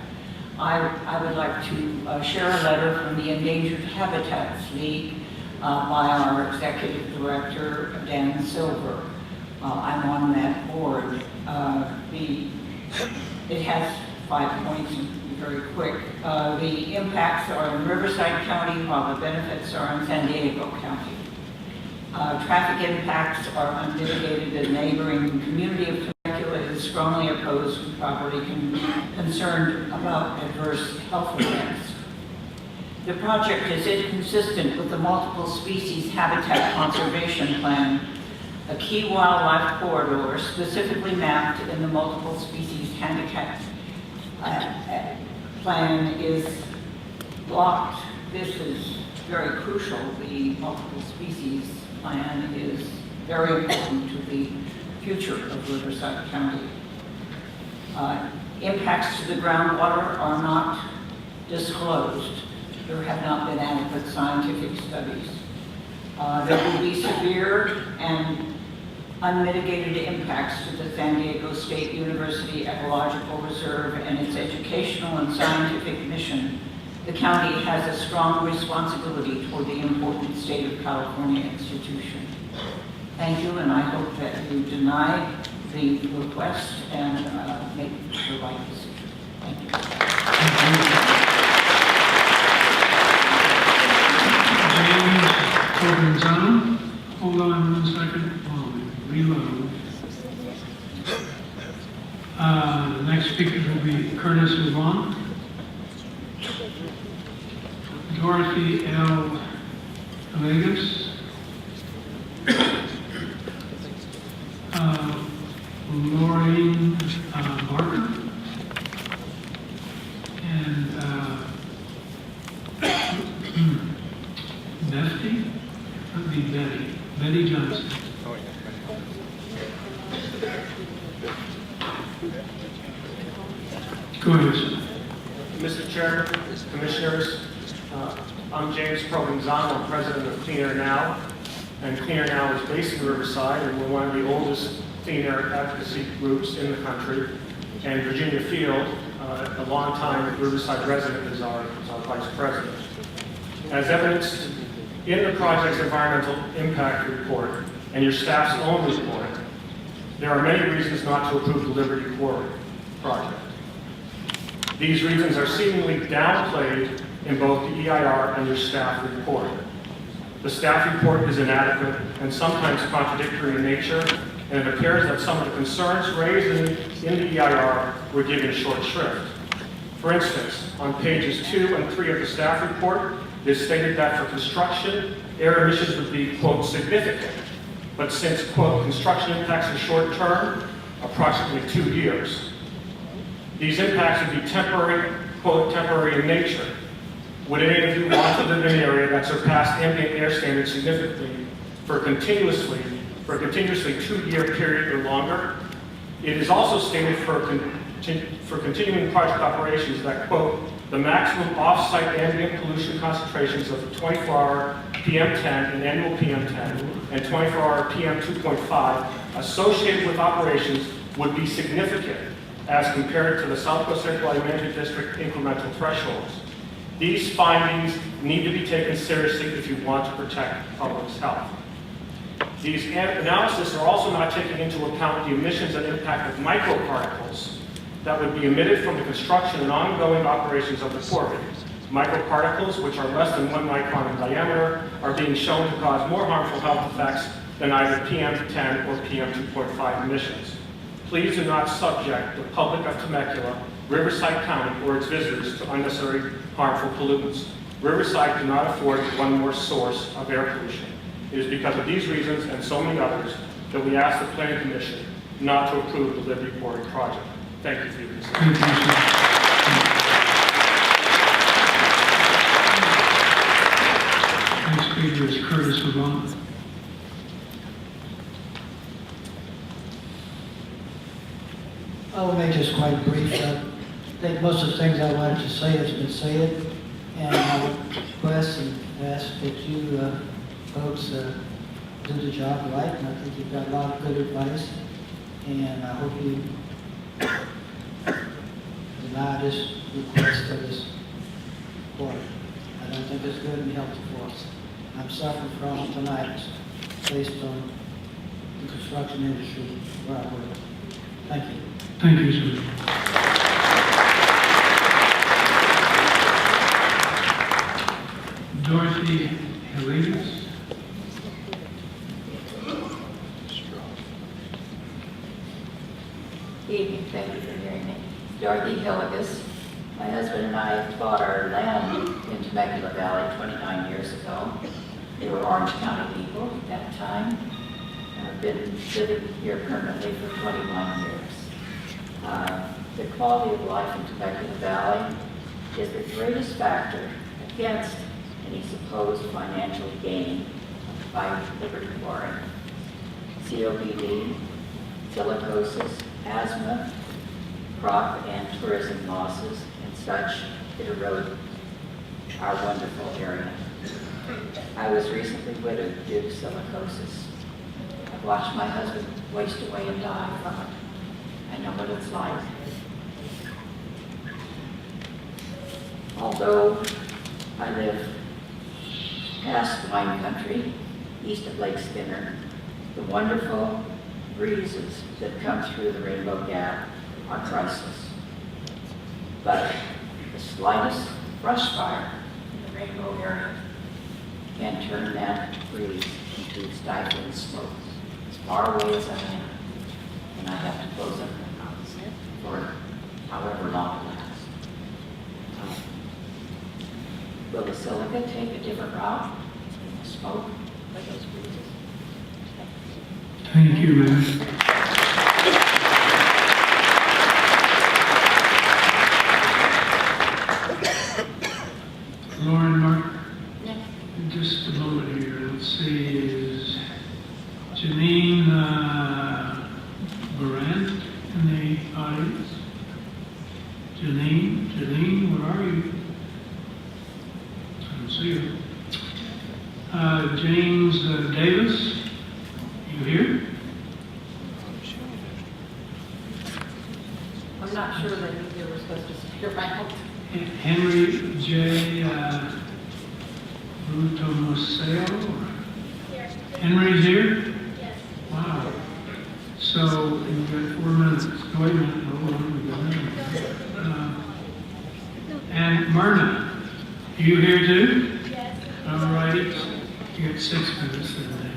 Speaker 5: I would like to share a letter from the Endangered Habitats League by our executive director, Dan Silver. I'm on that board. It has 5 points, and very quick. The impacts are in Riverside County, while the benefits are in San Diego County. Traffic impacts are unmitigated. The neighboring community of Temecula is strongly opposed and properly concerned about adverse health effects. The project is inconsistent with the multiple species habitat conservation plan, a key wildlife corridor specifically mapped in the multiple species habitat plan is blocked. This is very crucial. The multiple species plan is very important to the future of Riverside County. Impacts to the groundwater are not disclosed. There have not been adequate scientific studies. There will be severe and unmitigated impacts to the San Diego State University Ecological Reserve and its educational and scientific mission. The county has a strong responsibility toward the important state of California institution. Thank you, and I hope that you deny the request and make the right decision. Thank you.
Speaker 1: James Provenzano. Hold on 1 second. Reload. The next speaker will be Curtis Levant. Dorothy L. Vegas. Maureen Barker. And Betsy? That would be Betty. Betty Johnson. Go ahead, sir.
Speaker 6: Mr. Chair, Commissioners, I'm James Provenzano, I'm president of Clean Air Now. And Clean Air Now is based in Riverside, and we're one of the oldest clean air advocacy groups in the country. And Virginia Field, a longtime Riverside resident, is our vice president. As evidenced in the project's environmental impact report and your staff's own report, there are many reasons not to approve the Liberty Quarry project. These reasons are seemingly downplayed in both the EIR and your staff report. The staff report is inadequate and sometimes contradictory in nature, and it appears that some of the concerns raised in the EIR were given short shrift. For instance, on pages 2 and 3 of the staff report, it is stated that for construction, air emissions would be, quote, significant. But since, quote, construction impacts are short term, approximately 2 years, these impacts would be temporary, quote, temporary in nature. Would any of you want to live in an area that surpassed ambient air standards significantly for a continuously 2-year period or longer? It is also stated for continuing project operations that, quote, the maximum off-site ambient pollution concentrations of 24-hour PM10 and annual PM10 and 24-hour PM2.5 associated with operations would be significant as compared to the Southwest Central Alimentary District incremental thresholds. These findings need to be taken seriously if you want to protect the public's health. These analyses are also not taking into account the emissions and impact of microparticles that would be emitted from the construction and ongoing operations of the quarry. Microparticles, which are less than 1 micron in diameter, are being shown to cause more harmful health effects than either PM10 or PM2.5 emissions. Please do not subject the public of Temecula, Riverside County, or its visitors to unnecessary harmful pollutants. Riverside cannot afford one more source of air pollution. It is because of these reasons and so many others that we ask the Planning Commission not to approve the Liberty Quarry project. Thank you for your consideration.
Speaker 1: speaker is Curtis Obama.
Speaker 7: I will make this quite brief. I think most of the things I wanted to say has been said, and I would request and ask that you folks do the job right, and I think you've got a lot of good advice, and I hope you deny this request for this quarter. I don't think it's good and healthy for us. I'm suffering from tonight based on the construction industry where I work. Thank you.
Speaker 1: Thank you, sir. Dorothy Helinas.
Speaker 5: Evening, thank you for hearing me. Dorothy Hilligus. My husband and I bought our land in Temecula Valley 29 years ago. They were Orange County people at that time. I've been living here permanently for 21 years. The quality of life in Temecula Valley is the greatest factor against any supposed financial gain by Liberty Quarry. COPD, silicosis, asthma, crop and tourism losses, and such that erode our wonderful area. I was recently widowed due to silicosis. I've watched my husband waste away and die from it. I know what it's like. Although I live past wine country, east of Lake Skinner, the wonderful breezes that come through the Rainbow Gap are priceless. But the slightest brush fire in the Rainbow area can turn that breeze into stifling smoke as far away as I am, and I have to close up my house for however long it lasts. Will the silica take a different route in the smoke by those breezes?
Speaker 1: Thank you, ma'am. Lauren Mark.
Speaker 5: Yes.
Speaker 1: Just a moment here. Let's see. Is Janine Baran in the audience? Janine, where are you? I don't see her. James Davis, you here?
Speaker 5: I'm not sure that they were supposed to stick around.
Speaker 1: Henry J. Brutomoseo? Henry's here?
Speaker 10: Yes.
Speaker 1: Wow. So we've got 4 minutes. Wait a minute, hold on. We've got another. And Myrna, you here too?
Speaker 10: Yes.
Speaker 1: All right. You got 6 minutes then.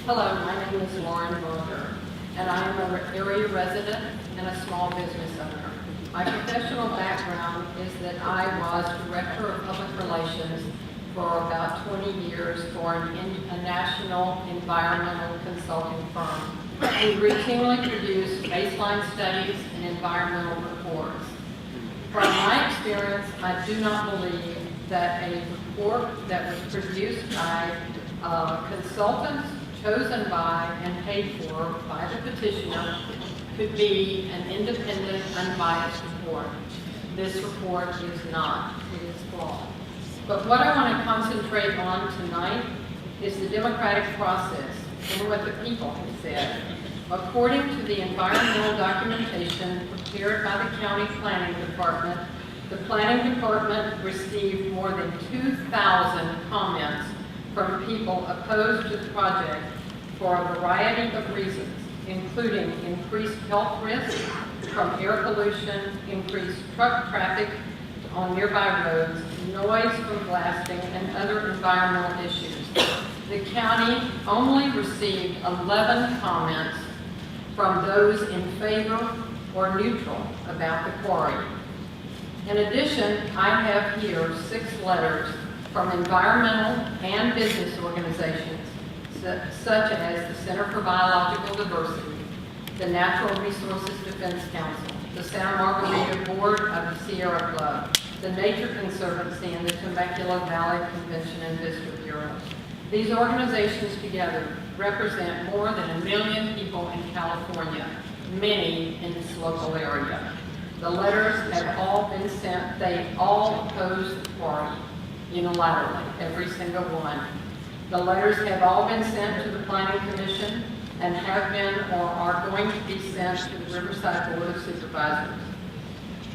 Speaker 8: Hello, my name is Lauren Berger, and I am an area resident and a small business owner. My professional background is that I was Director of Public Relations for about 20 years for a national environmental consulting firm. We routinely produce baseline studies and environmental reports. From my experience, I do not believe that a report that was produced by consultants chosen by and paid for by the petitioner could be an independent, unbiased report. This report is not. It is flawed. But what I want to concentrate on tonight is the democratic process and what the people have said. According to the environmental documentation prepared by the County Planning Department, the Planning Department received more than 2,000 comments from people opposed to the project for a variety of reasons, including increased health risks from air pollution, increased truck traffic on nearby roads, noise from blasting, and other environmental issues. The county only received 11 comments from those in favor or neutral about the quarry. In addition, I have here 6 letters from environmental and business organizations, such as the Center for Biological Diversity, the Natural Resources Defense Council, the Santa Margarita Board of the Sierra Club, the Nature Conservancy, and the Temecula Valley Convention and Visitor Bureau. heroes. These organizations together represent more than 1 million people in California, many in this local area. The letters have all been sent. They all oppose the quarry unilaterally, every single one. The letters have all been sent to the Planning Commission and have been or are going to be sent to the Riverside Board of Supervisors.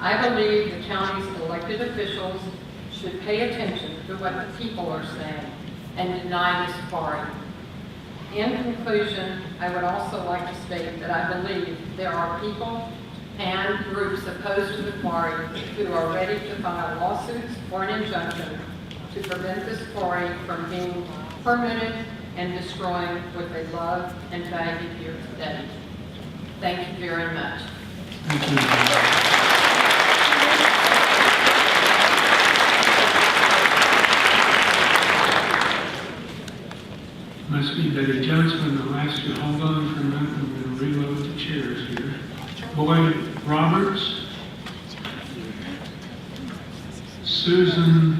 Speaker 8: I believe the county's elected officials should pay attention to what the people are saying and deny this quarry. In conclusion, I would also like to state that I believe there are people and groups opposed to the quarry who are ready to file lawsuits or an injunction to prevent this quarry from being permitted and destroying what they love and value here today. Thank you very much.
Speaker 1: Thank you. Must be Betty Johnson. I'll ask you to hold on for a minute. I'm going to reload the chairs here. Boyd Roberts. Susan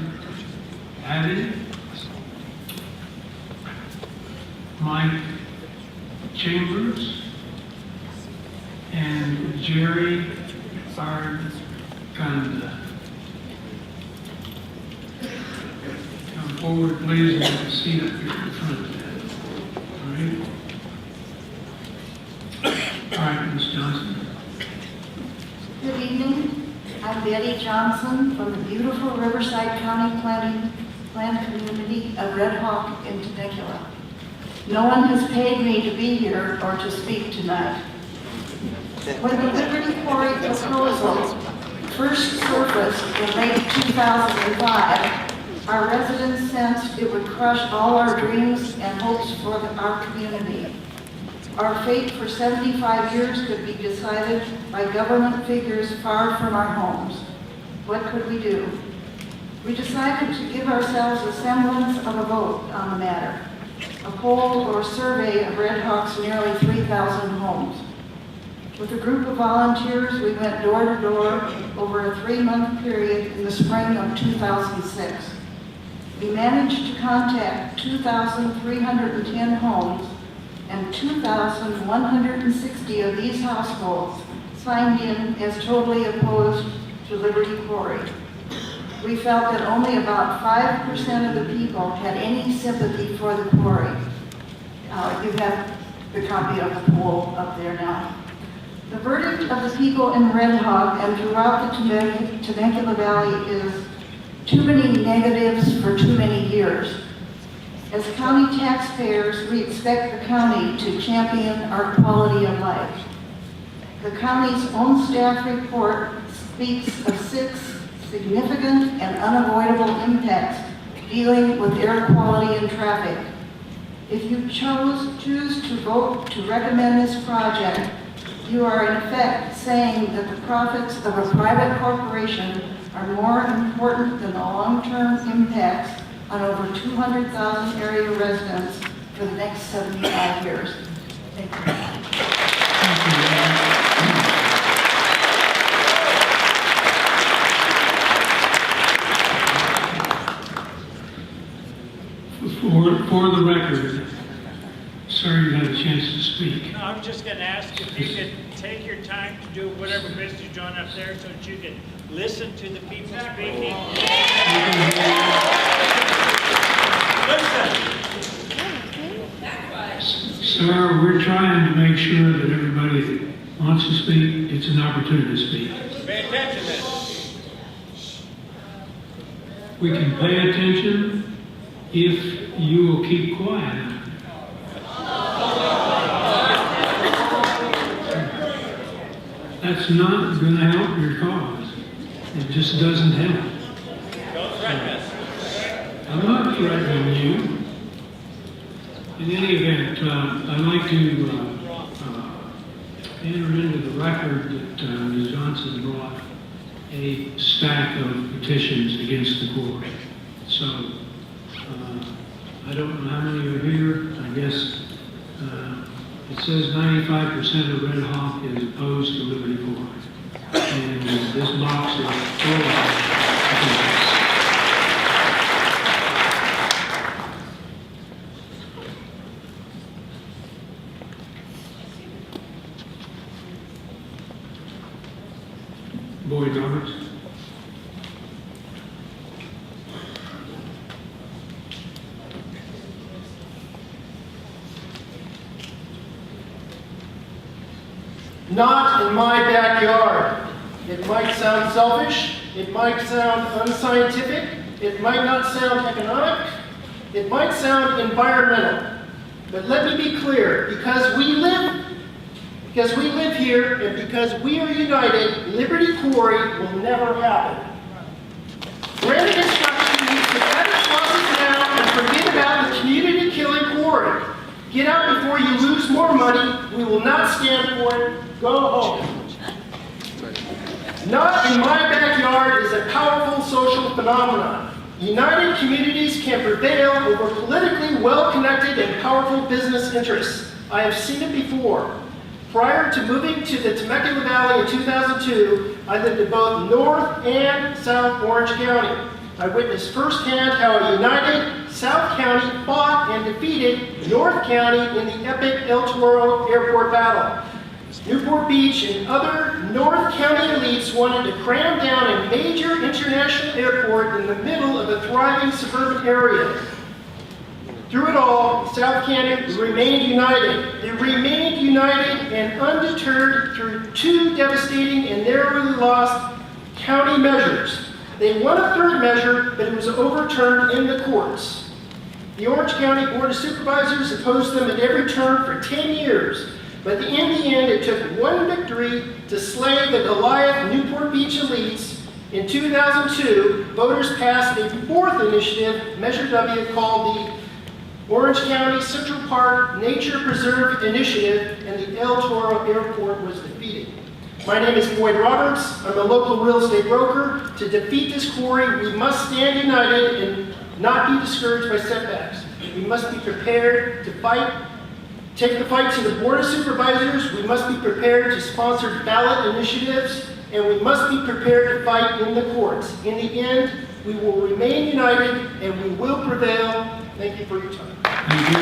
Speaker 1: Addy. Mike Chambers. And Jerry Arganda. Come forward, please, and have a seat up here in front. All right, Ms. Johnson.
Speaker 9: Good evening. I'm Betty Johnson from the beautiful Riverside County Planned Community of Red Hawk in Temecula. No one has paid me to be here or to speak tonight. When the Liberty Quarry proposal first surfaced in late 2005, our residents sensed it would crush all our dreams and hopes for our community. Our fate for 75 years could be decided by government figures far from our homes. What could we do? We decided to give ourselves a semblance of a vote on the matter. A poll or survey of Red Hawk's nearly 3,000 homes. With a group of volunteers, we went door to door over a 3-month period in the spring of 2006. We managed to contact 2,310 homes, and 2,160 of these households signed in as totally opposed to Liberty Quarry. We felt that only about 5% of the people had any sympathy for the quarry. You have the copy of the poll up there now. The verdict of the people in Red Hawk and throughout the Temecula Valley is too many negatives for too many years. As county taxpayers, we expect the county to champion our quality of life. The county's own staff report speaks of 6 significant and unavoidable impacts dealing with air quality and traffic. If you choose to vote to recommend this project, you are in effect saying that the profits of a private corporation are more important than the long-term impacts on over 200,000 area residents for the next 75 years. Thank
Speaker 1: you. For the record, sir, you have a chance to speak.
Speaker 14: No, I'm just going to ask if you could take your time to do whatever business you're doing up there so that you can listen to the people speaking.
Speaker 1: Sir, we're trying to make sure that everybody that wants to speak gets an opportunity to speak.
Speaker 14: Pay attention then.
Speaker 1: We can pay attention if you will keep quiet. That's not going to help your cause. It just doesn't help.
Speaker 14: Don't threaten us.
Speaker 1: I'm not threatening you. In any event, I'd like to enter into the record that Ms. Johnson brought a stack of petitions against the court. So, I don't know how many are here. I guess it says 95% of Red Hawk is opposed to Liberty Quarry. And this box is full of petitions. Boyd Roberts.
Speaker 15: Not in my backyard. It might sound selfish, it might sound unscientific, it might not sound economic, it might sound environmental. But let me be clear, because we live here and because we are united, Liberty Quarry will never happen. Granite construction needs to cut its losses now and forget about the community killing quarry. Get out before you lose more money. We will not stand for it. Go home. Not in my backyard is a powerful social phenomenon. United communities can prevail over politically well-connected and powerful business interests. I have seen it before. Prior to moving to the Temecula Valley in 2002, I lived in both North and South Orange County. I witnessed firsthand how a united South County fought and defeated North County in the epic El Toro airport battle. Newport Beach and other North County elites wanted to cram down a major international airport in the middle of a thriving suburban area. Through it all, South County remained united. It remained united and undeterred through two devastating and narrowly lost county measures. They won a third measure, but it was overturned in the courts. The Orange County Board of Supervisors opposed them at every turn for 10 years. But in the end, it took one victory to slay the Goliath Newport Beach elites. In 2002, voters passed a fourth initiative, Measure W, called the Orange County Central Park Nature Preserve Initiative, and the El Toro Airport was defeated. My name is Boyd Roberts. I'm a local real estate broker. To defeat this quarry, we must stand united and not be discouraged by setbacks. We must be prepared to fight. Take the fight to the Board of Supervisors. We must be prepared to sponsor ballot initiatives, and we must be prepared to fight in the courts. In the end, we will remain united and we will prevail. Thank you for your time.
Speaker 1: Thank you.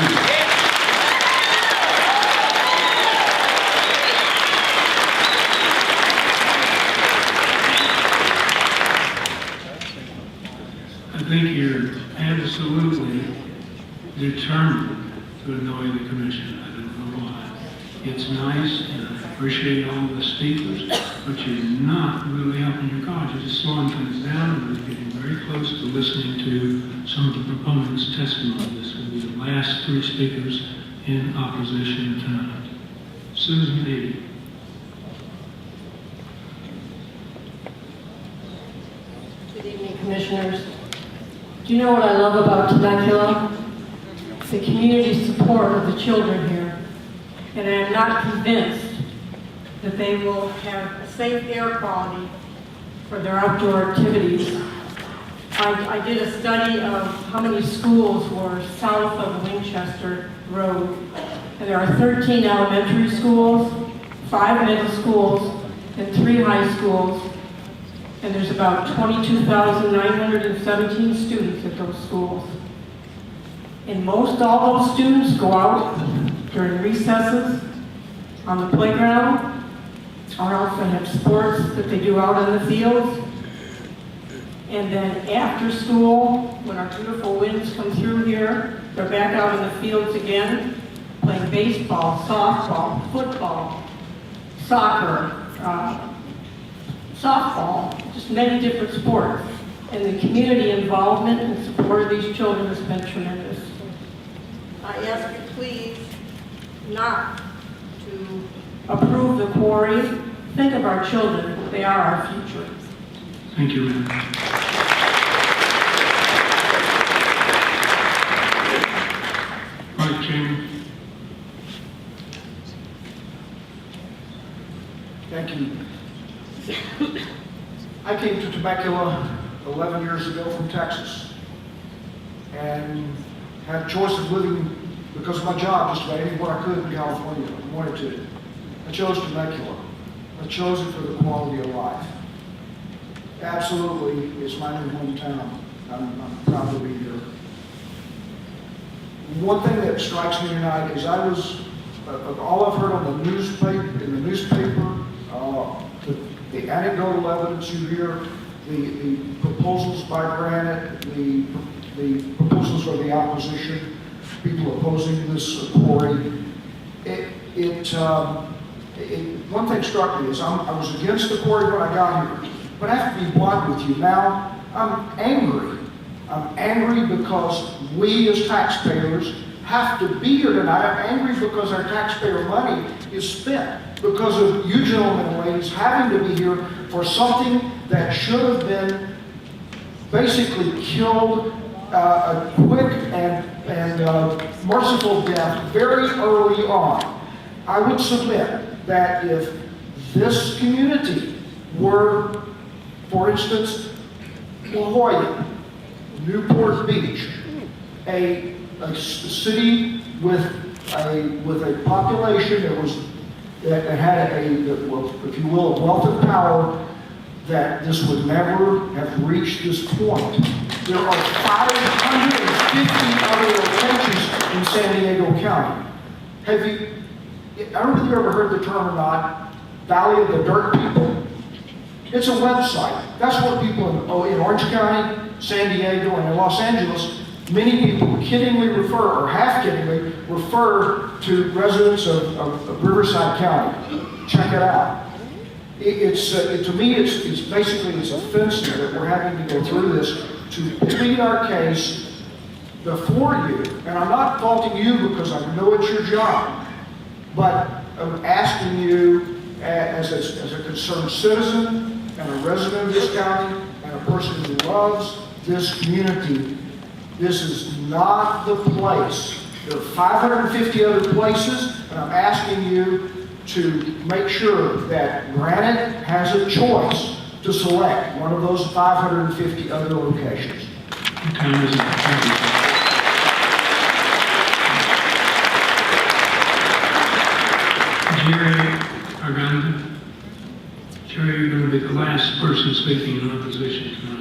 Speaker 1: I think you're absolutely determined to annoy the commission. I don't know why. It's nice and I appreciate all the speakers, but you're not really helping your cause. You're just slowing things down and we're getting very close to listening to some of the proponents' testimony. This will be the last three speakers in opposition tonight. Susan Lee.
Speaker 16: Good evening, Commissioners. Do you know what I love about Temecula? The community support of the children here. And I am not convinced that they will have a safe air quality for their outdoor activities. I did a study of how many schools were south of Winchester Road. And there are 13 elementary schools, 5 middle schools, and 3 high schools. And there's about 22,917 students at those schools. And most all those students go out during recesses, on the playground, or else they have sports that they do out on the fields. And then after school, when our beautiful winds come through here, they're back out in the fields again, playing baseball, softball, football, soccer, softball, just many different sports. And the community involvement and support of these children has been tremendous. I ask you please not to approve the quarry. Think of our children. They are our future.
Speaker 1: Thank you, ma'am. Vice Chairman.
Speaker 12: Thank you. I came to Temecula 11 years ago from Texas and had a choice of living because of my job just about anywhere I could in California. I wanted to. I chose Temecula. I chose it for the quality of life. Absolutely, it's my new hometown. I'm proud to be here. One thing that strikes me tonight is all I've heard on the newspaper,
Speaker 17: the anecdotal evidence you hear, the proposals by Granite, the proposals of the opposition, people opposing this quarry. One thing struck me is I was against the quarry when I got here, but I have to be blunt with you now. I'm angry. I'm angry because we as taxpayers have to be here tonight. I'm angry because our taxpayer money is spent because of you gentlemen and ladies having to be here for something that should have been basically killed a quick and merciful death very early on. I would submit that if this community were, for instance, La Jolla, Newport Beach, a city with a population that had if you will, a wealth of power, that this would never have reached this point. There are 550 other locations in San Diego County. I don't know if you've ever heard the term or not, Valley of the Dirt People. It's a website. That's what people in Orange County, San Diego, and in Los Angeles, many people kiddingly refer, or half-kiddingly, refer to residents of Riverside County. Check it out. To me, it's basically offensive that we're having to go through this to plead our case before you. And I'm not faulting you because I know it's your job, but I'm asking you as a concerned citizen and a resident of this county and a person who loves this community, this is not the place. There are 550 other places, and I'm asking you to make sure that Granite has a choice to select one of those 550 other locations.
Speaker 1: Jerry Arganda. Jerry, you're going to be the last person speaking in opposition tonight.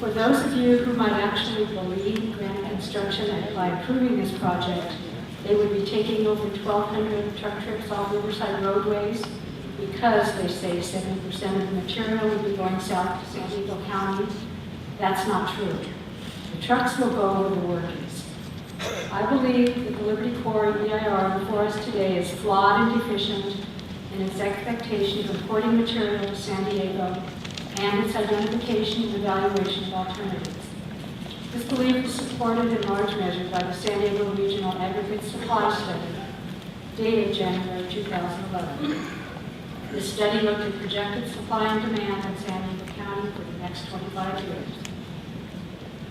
Speaker 18: For those of you who might actually believe Granite Construction that by approving this project, they would be taking over 1,200 truck trips off Riverside roadways because they say 70% of the material will be going south to San Diego County. That's not true. The trucks will go where the work is. I believe that the Liberty Quarry EIR before us today is flawed and deficient in its expectation of importing material to San Diego and its identification and evaluation of alternatives. This belief is supported in large measure by the San Diego Regional Aggregate Supply Study, dated January 2011. This study looked at projected supply and demand in San Diego County for the next 25 years.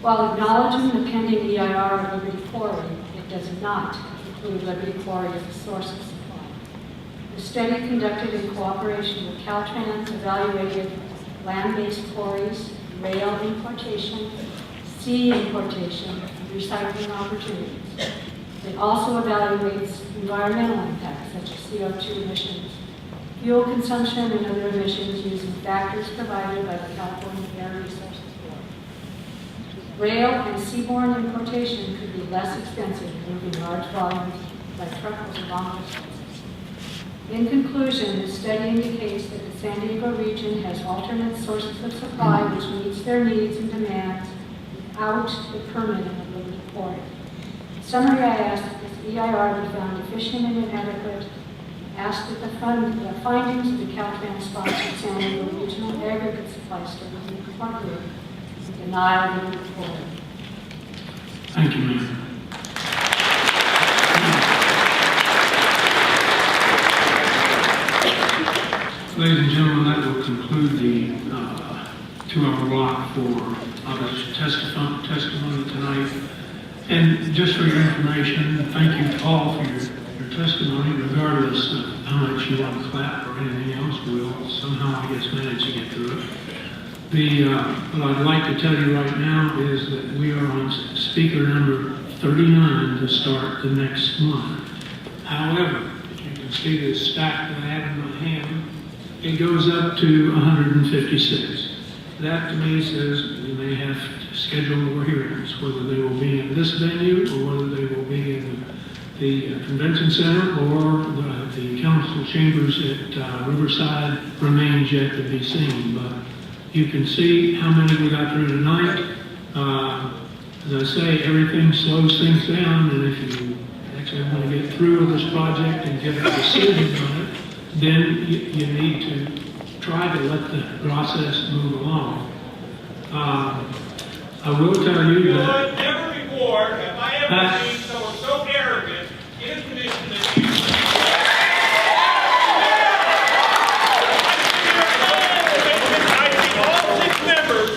Speaker 18: While acknowledging the pending EIR of Liberty Quarry, it does not include Liberty Quarry as a source of supply. The study, conducted in cooperation with Caltrans, evaluated land-based quarries, rail importation, sea importation, and recycling opportunities. It also evaluates environmental impacts such as CO2 emissions, fuel consumption, and other emissions using factors provided by the California Air Resources Board. Rail and seaborne importation could be less expensive than moving large volumes by truck over long distances. In conclusion, the study indicates that the San Diego region has alternate sources of supply which meets their needs and demands without the permitting of Liberty Quarry. In summary, I ask that this EIR be found deficient and inadequate. Ask that the findings of the Caltrans-sponsored San Diego Regional Aggregate Supply Study be incorporated and denied Liberty Quarry.
Speaker 1: Thank you, ma'am. Ladies and gentlemen, that will conclude the 2-hour block for opposition testimony tonight. And just for your information, thank you all for your testimony, regardless of how much you want to clap or anything else. We'll somehow, I guess, manage to get through it. What I'd like to tell you right now is that we are on speaker number 39 to start the next month. However, you can see this stack that I have in my hand. It goes up to 156. That to me says we may have to schedule more hearings, whether they will be in this venue or whether they will be in the convention center or the council chambers at Riverside remains yet to be seen. But you can see how many we got through tonight. As I say, everything slows things down, and if you actually want to get through with this project and get a decision on it, then you need to try to let the process move along. I will tell you that...
Speaker 13: Never before have I ever seen someone so arrogant in a commission that you. I see all 6 members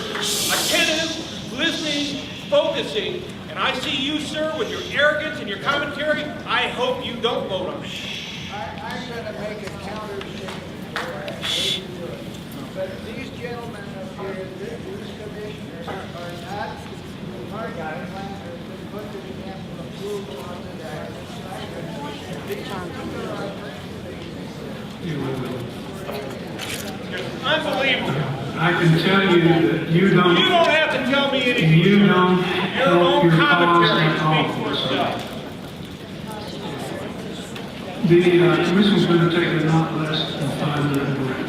Speaker 13: attentive, listening, focusing, and I see you, sir, with your arrogance and your commentary. I hope you don't vote on it.
Speaker 19: I'm going to make a counter statement. But these gentlemen up here, these commissioners are not our guidelines that have been put to the council approval on that.
Speaker 13: Unbelievable.
Speaker 1: I can tell you that you don't...
Speaker 13: You don't have to tell me anything.
Speaker 1: You don't
Speaker 13: Your
Speaker 1: help
Speaker 13: own
Speaker 1: your cause
Speaker 13: commentary
Speaker 1: at all.
Speaker 13: speaks for itself.
Speaker 1: The commission's going to take a not less than 5-minute break.